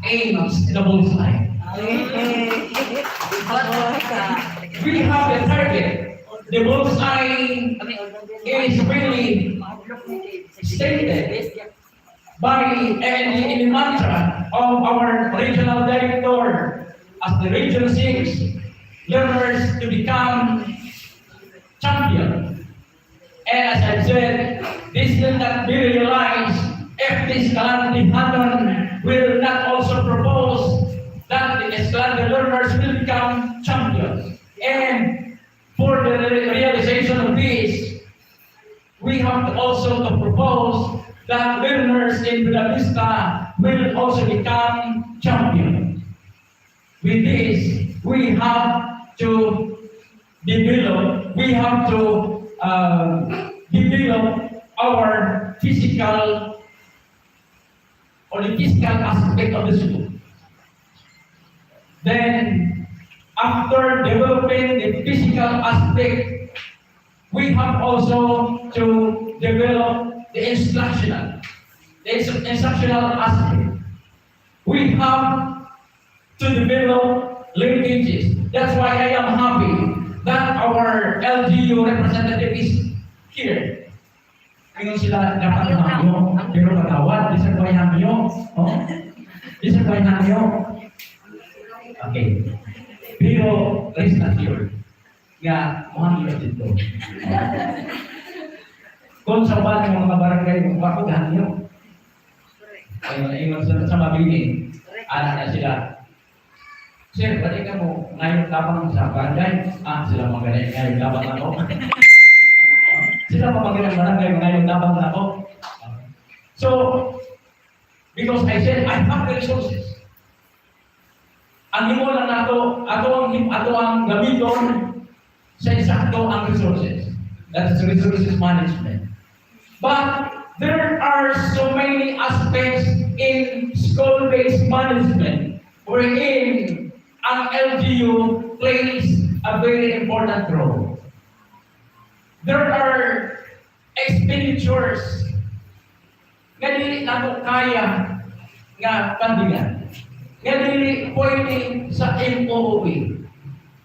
aims the bullseye. We have a target. The bullseye is really stated by in the mantra of our regional director as the Region 6 learners to become champion. And as I said, this will not be realized if this calamity happen. Will not also propose that the Escalante learners will become champions. And for the realization of this, we have to also to propose that learners in Buena Vista will also become champions. With this, we have to develop our physical or the physical aspect of the school. Then, after developing the physical aspect, we have also to develop the instructional aspect. We have to develop linkages. That's why I am happy that our LGU representative is here. Ngayon sila dapat hamyo, pero patawad, di sa kway hamyo. Oh? Di sa kway hamyo. Okay. Pero, rest assured, nga, muhamyo dito. Kung sa ba ng mga barangay, kung bakit hamyo, ay sa mabini, anak na sila. Sir, pati ka mo, ngayon tabang sa barangay, sila magaling ngayon tabang ako. Sila magaling barangay, ngayon tabang ako. So, because I said, I have the resources. Ang imo lang ato ang gamiton sa isakto ang resources. That is resources management. But there are so many aspects in school-based management wherein ang LGU plays a very important role. There are expenditures nga dili nato kaya nga pandingan. Nga dili pwede sa MOOE.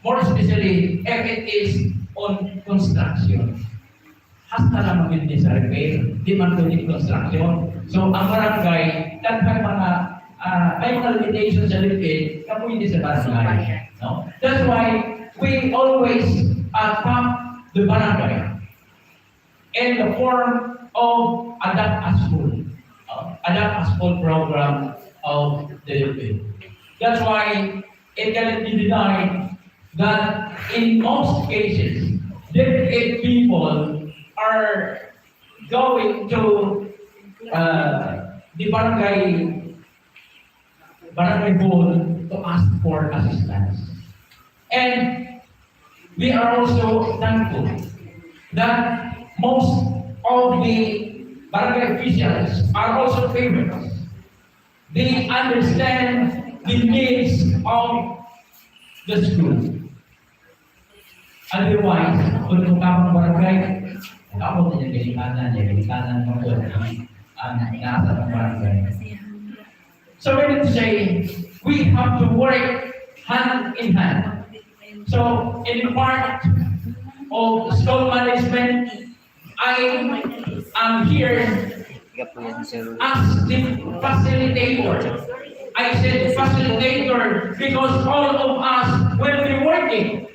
More especially if it is on construction. Hasta lang magindi sa repair, di man pwede construction. So ang barangay, daghang may mga limitations sa repair, kamu hindi sa barangay. No? That's why we always tap the barangay in the form of Adapt a School. Adapt a School program of the repair. That's why it cannot be denied that in most cases, dedicated people are going to the barangay hall to ask for assistance. And we are also thankful that most of the barangay officials are also favorites. They understand the needs of the school. Otherwise, kung kapag barangay, ako din yung kilikanan mo doon ang nasa ng barangay. So we need to say, we have to work hand in hand. So, in part of school management, I am here as the facilitator. I said facilitator because all of us will be working.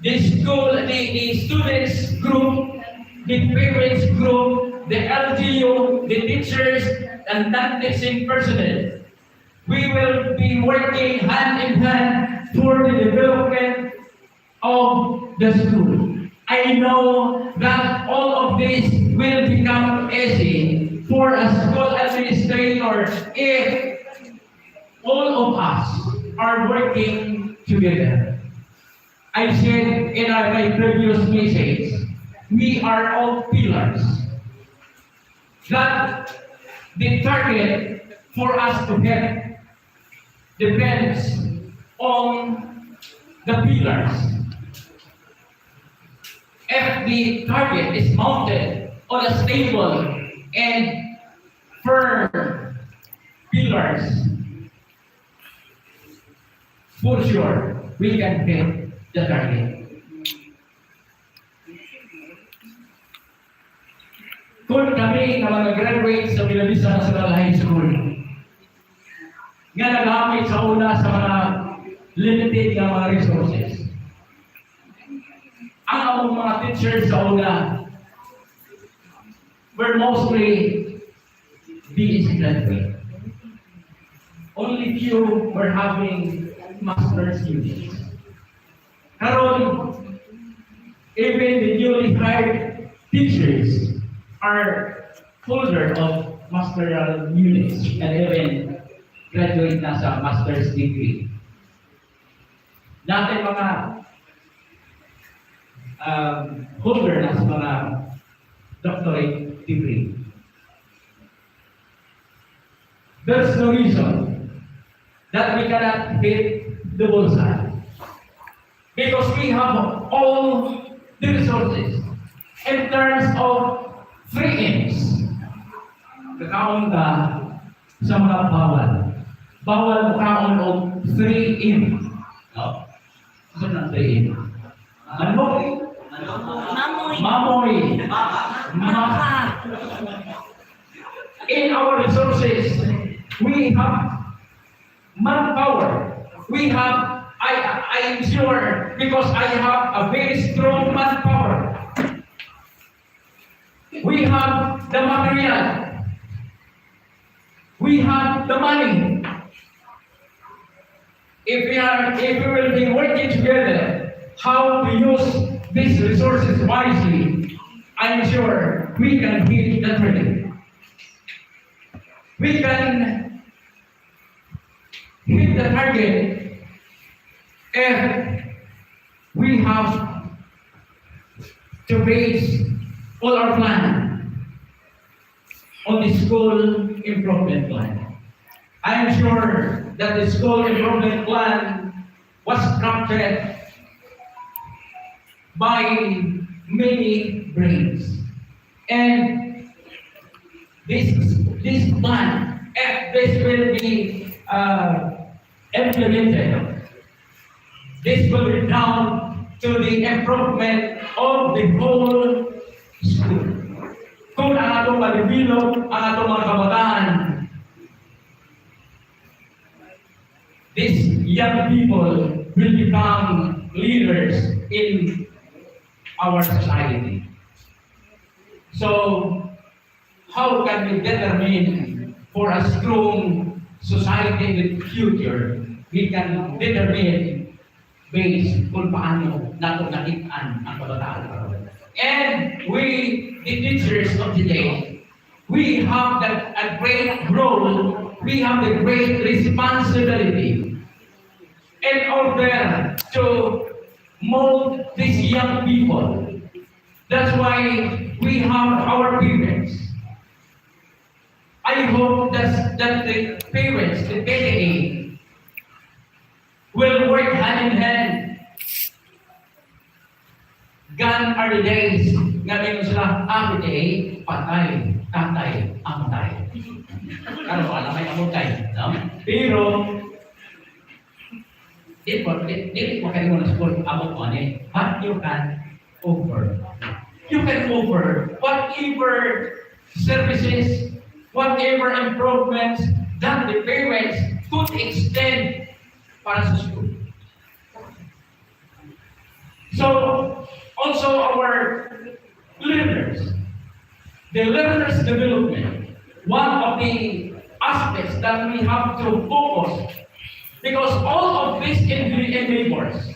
The school, the students group, the parents group, the LGU, the teachers, and non-teaching personnel. We will be working hand in hand for the development of the school. I know that all of this will become easy for a school administrator if all of us are working together. I said in my previous message, we are all pillars. That the target for us to get depends on the pillars. If the target is mounted on a stable and firm pillars, for sure, we can hit the target. Kung kami na mga graduate sa Villavista National High School, nga nagamit sa una sa mga limited na mga resources, ang among mga teachers sa una were mostly BS graduate. Only few were having master's units. Karon, even the newly hired teachers are holder of masteral units and even graduate na sa master's degree. Natin mga holder na sa mga doctorate degree. There's no reason that we cannot hit the bullseye. Because we have all the resources in terms of 3 M's. Kakaon ka sa mga bawal. Bawal kaon of 3 M's. No? Ano na 3 M's? Mamoy. Maka. In our resources, we have manpower. We have, I am sure, because I have a very strong manpower. We have the material. We have the money. If we will be working together, how to use these resources wisely, I am sure we can hit the target. We can hit the target if we have to base all our plan on the school improvement plan. I am sure that the school improvement plan was crafted by many brains. And this plan, if this will be implemented, this will be down to the improvement of the whole school. Kung ang atong malibilog, ang atong mga kabataan, these young people will become leaders in our society. So, how can we determine for a strong society in the future? We can determine based kung paano nato nakitaan ang kabataan. And we, the teachers of today, we have a great role, we have the great responsibility in order to mold these young people. That's why we have our parents. I hope that the parents, the PTA, will work hand in hand. Gone are the days nga ngayon sila, PTA, patay, tatay, amatay. Ano ba na may amutay? No? Pero, di mo kayo na school, amot mo ni, but you can offer. You can offer whatever services, whatever improvements that the parents could extend para sa school. So, also our learners, the learners development, one of the aspects that we have to focus, because all of these enablers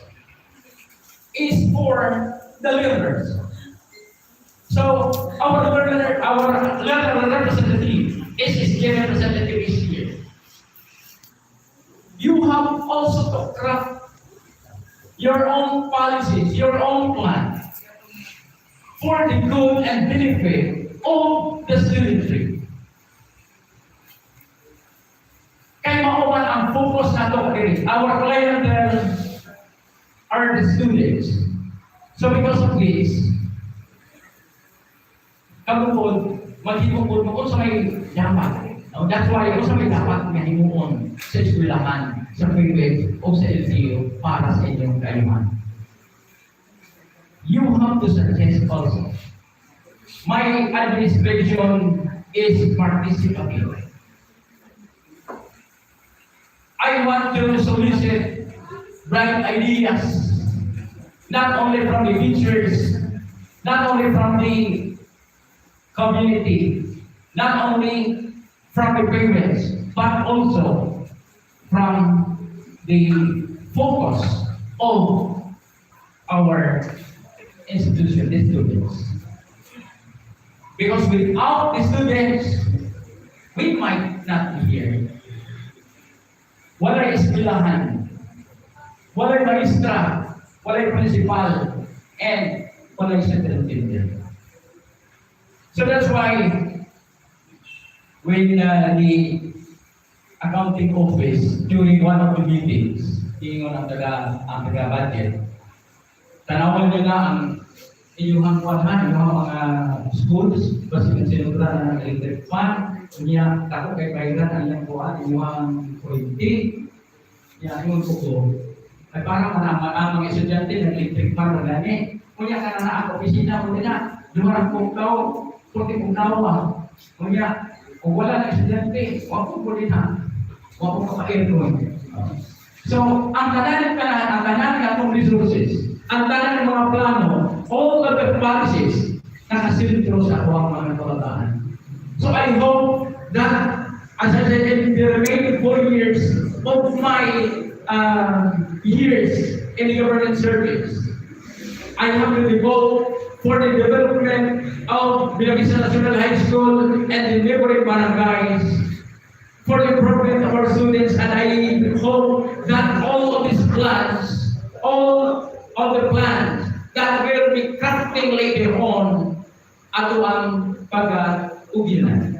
is for the learners. So our learner representative is representative is here. You have also to craft your own policies, your own plan for the good and benefit of the studentry. Kaya mauman ang focus nato kay our clientele are the students. So because of this, kamupod, maghimukod mo kung sa may dapat. No? That's why kung sa may dapat nga himuon sa eskwelahan, sa private o sa LTO para sa inyong kaiman. You have to suggest also. My administration is participative. I want to solicit bright ideas, not only from the teachers, not only from the community, not only from the parents, but also from the focus of our institution, the students. Because without the students, we might not be here. Walay eskwelahan, walay maestra, walay principal, and walay superintendent. So that's why when the accounting office during one of the meetings, ingon ang taga-budget, tanawan niya na ang inyong kuwahan, inyong mga schools, basta sinubra ng electric fund, niya tako kay bayaran ang inyong kuwahan, inyong kuwinti, niya inyong kuko. Ay parang ang mga estudyante ng electric fund na gani, kunya ka na ako, opisina mo nila, dumarang kong tao, puti kong tao kunya, kung wala na estudyante, wako po din wako ka-aircon. So, ang tanan ng atong resources, ang tanan ng mga plano, all of the policies, nakasilintro sa ako ang mga kabataan. So, I hope that, as I said, in the remaining 4 years of my years in the government service, I have to devote for the development of Bangay National High School and the neighboring barangays, for the improvement of our students, and I hope that all of these plans, all of the plans that will be crafting later on, ato ang pag-ugilan.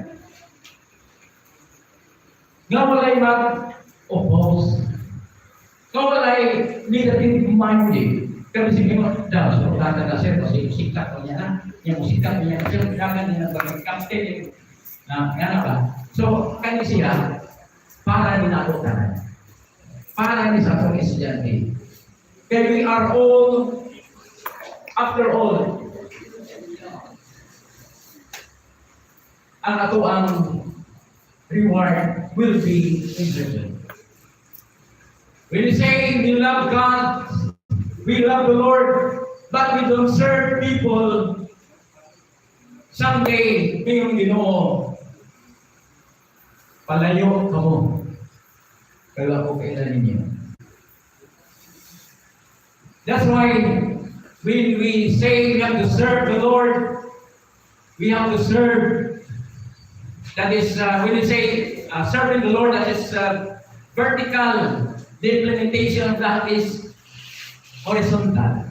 Nga walay mag-oppose, nga walay negative minded. Pero sige mo, daw, so tata na sir, kasi sikat mo niya na, yung sikat niya, sir, dagan niya na captain, na nga ba? So, kanya siya, para ni nato tanan, para ni sa akong estudyante. Kaya we are all, after all, ang ato ang reward will be in heaven. When we say we love God, we love the Lord, but we don't serve people, someday, ngayong Ginoo, palayo ka mo. Kaya ako kailan ninyo. That's why when we say we have to serve the Lord, we have to serve. That is, when we say serving the Lord, that is vertical. The implementation of that is horizontal.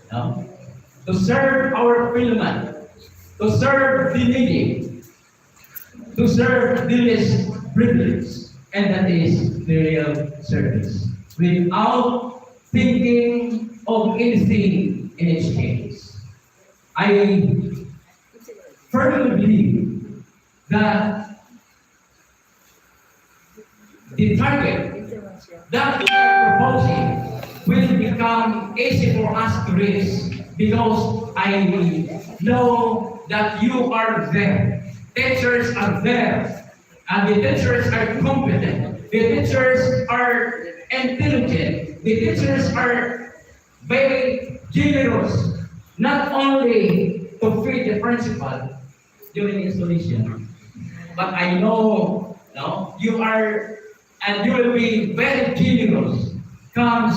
No? to serve our fellow man, to serve the needy, to serve the less privileged, and that is the real service, without thinking of anything in exchange. I firmly believe that the target that we are proposing will become easy for us to reach because I know that you are there. Teachers are there, and the teachers are competent. The teachers are intelligent. The teachers are very generous, not only to feed the principal during installation, but I know, no, you are, and you will be very generous comes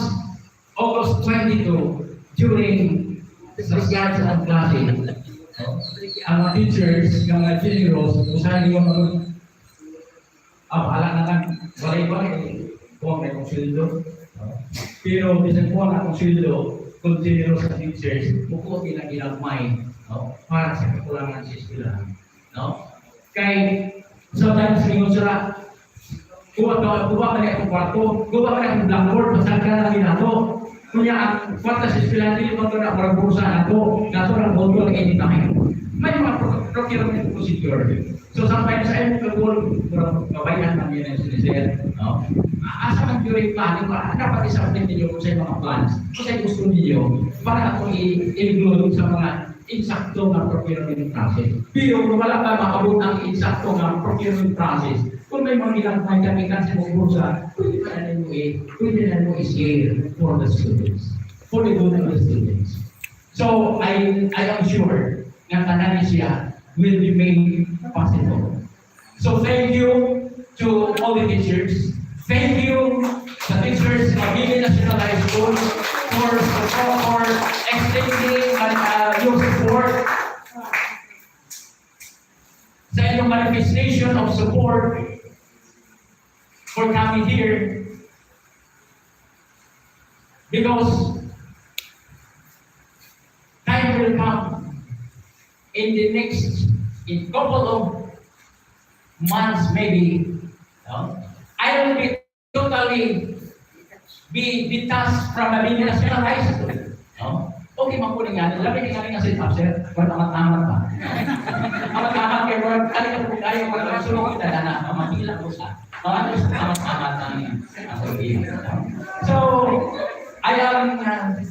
August 22 during social and classes. Ang mga teachers, yung mga generous, kung saan yung bahala na lang, walay-walay, kung may konsildo. Pero bisan po ang konsildo, kung generous sa teachers, bukuti na ginagmay, no? Para sa kakulangan sa eskwelahan. No? Kay, sometimes ringon sila, kuha ka na itong kwarto, kuha ka na itong blackboard, pasal ka na ginagawa. Kunya ang kwarta sa eskwelahan, hindi mo ito na parang bursa na ito, na ito ang bodo ng anytime. May mga procurement procedure. So sometimes ay kagul kabayan man yan ang sinisir, no? Asa man during planning, dapat isabit ninyo kung sa mga plans, kung sa gusto ninyo, para ako i-include sa mga insakto ng procurement process. Pero kung wala ka makabot ng insakto ng procurement process, kung may mga ilang kami-kami sa mga bursa, pwede na mo i-share for the students, for the good of the students. So I am sure na tanan siya will be made possible. So thank you to all the teachers. Thank you the teachers of Bangay National High School for extending your support sa inyong manifestation of support for coming here because time will come in the next couple of months maybe, no? I will be totally be detached from a Bangay National High School. No? Okay, makunin nga. Labi nga nga sit-up, sir. Kung amat-amat pa. Amat-amat kayo. Kali ka po tayo. Kung sulong kita na mamila ko sa amat-amat namin. So, I am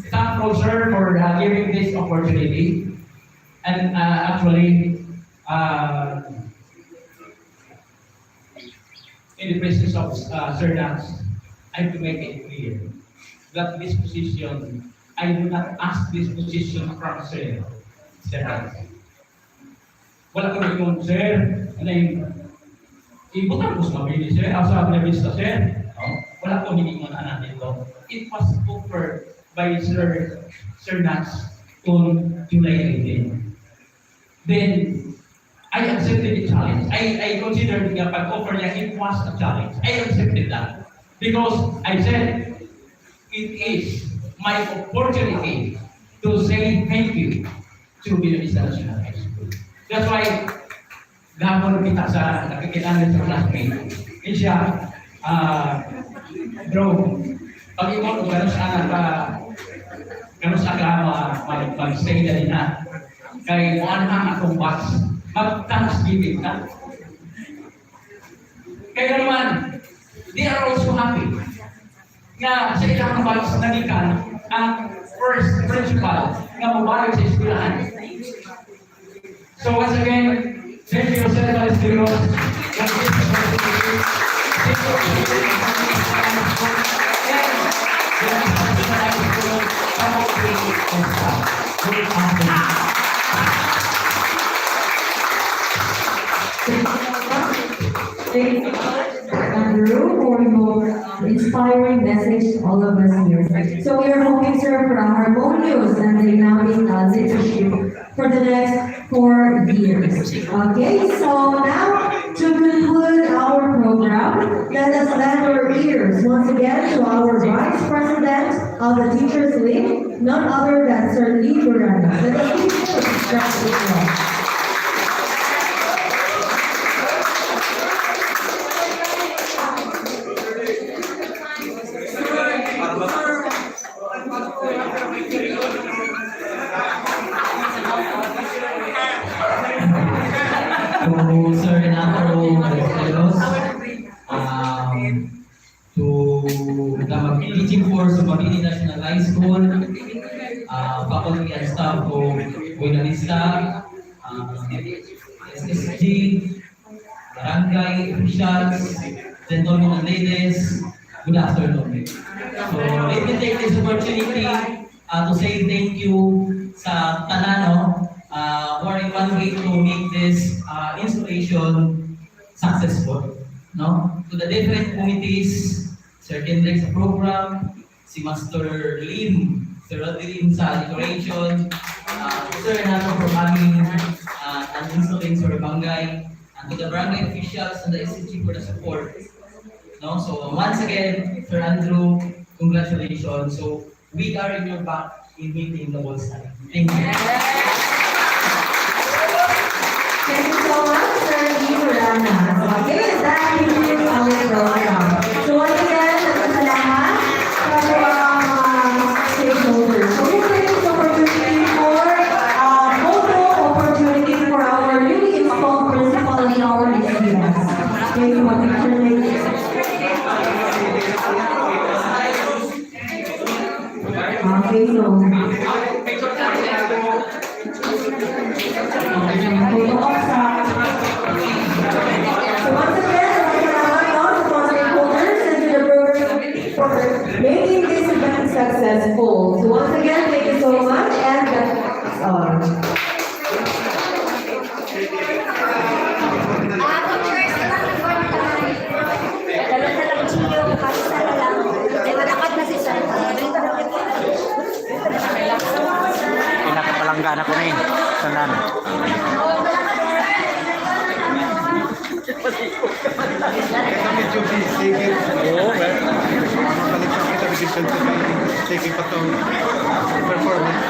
thankful, sir, for giving this opportunity. And actually, in the presence of Sir Nance, I have to make it clear that this position, I do not ask this position from Sir Nance. Wala ko rin yung Sir, ibutan ko sa mabili, Sir, sa nabista, Sir. Wala ko hiningon anak nito. It was offered by Sir Nance on July 18. Then, I accepted the challenge. I considered the pag-offer niya, it was a challenge. I accepted that. Because I said, it is my opportunity to say thank you to Bangay National High School. That's why, gahapon kita sa nakikilangan sa classmate. Kaya siya, bro, pag-imon ko gano'n sa mag-stay na rin na. Kaya kung ano ang akong box, mag-thanksgiving ka. Kaya naman, they are also happy na sa ilang box nagikan ang first principal na mabalag sa eskwelahan. So once again, thank you, Sir Palestinos. Thank you, Thank you, Andrew, for your inspiring message to all of us here. So we are hoping, sir, for a harmonious and dynamic leadership for the next 4 years. Okay, so now To conclude our program, let us lend our ears once again to our Vice President of the Teachers League, none other than Sir Lee Burana. Let us please give a round of applause. To Sir Renato Maresteros, to the teaching force of Bangay National High School, faculty and staff of Buenavista, SSG, barangay officials, gentlemen and ladies, good afternoon. So let me take this opportunity to say thank you sa Tanano for in one way to make this installation successful. No? To the different committees, Sir Kendrick sa program, si Master Lim, Sir Rodlin sa decoration, Sir Renato for having an installing Sir Bangay, and to the barangay officials and the SSG for the support. No? So once again, Sir Andrew, congratulations. So we are in your back in meeting the whole side. Thank you. Thank you so much, Sir Lee Burana. Okay, that concludes our program. So once again, salamat sa mga stakeholders. So we'll take this opportunity for photo opportunity for our newly installed principal in our DCS. Okay, so what picture ladies? Okay, so photo off sa. So once again, salamat daw sa mga stakeholders and to the program for making this event successful. So once again, thank you so much and that's all. Dala-dalang chiyo, kasi sana lang. Ay, malakad na si Sir. Pinakapalanggan ako na yun. Sanan. Kita medyo busy. Oo, mabalik sa kita bigyan sa taking pa itong performance.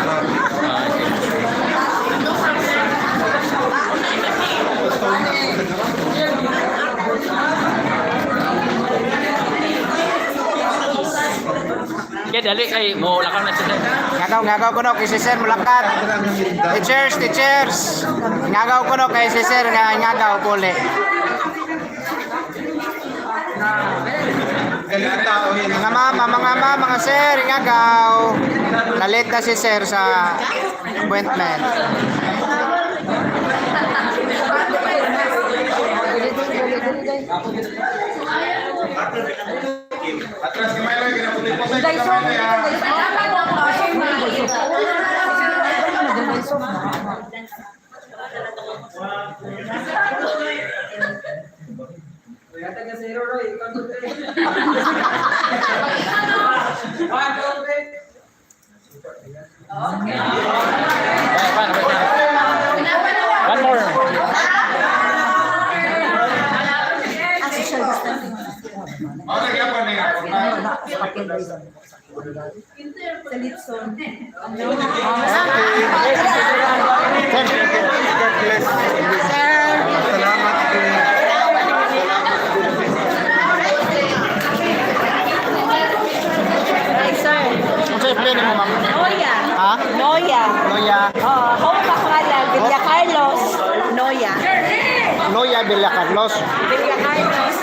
Kaya dali kay mo lakang na siya. Ngagaw ko no kay si Sir mulakat. Teachers. Ngagaw ko no kay si Sir nga ngagaw puli. Mga mama, mga sir, ngagaw. Nalit na si Sir sa appointment. Atras kemana lagi? Naputin po sa One more. Social distancing. Oh, nag-iapan na nga. Sa Litson. God bless. Salamat. Ay, sir. Ano sa'yo plano mo, ma'am? Noya. Ha? Noya. Loya. Oh, home pa pangalan. Villa Carlos. Noya. Loya Villa Carlos. Villa Carlos.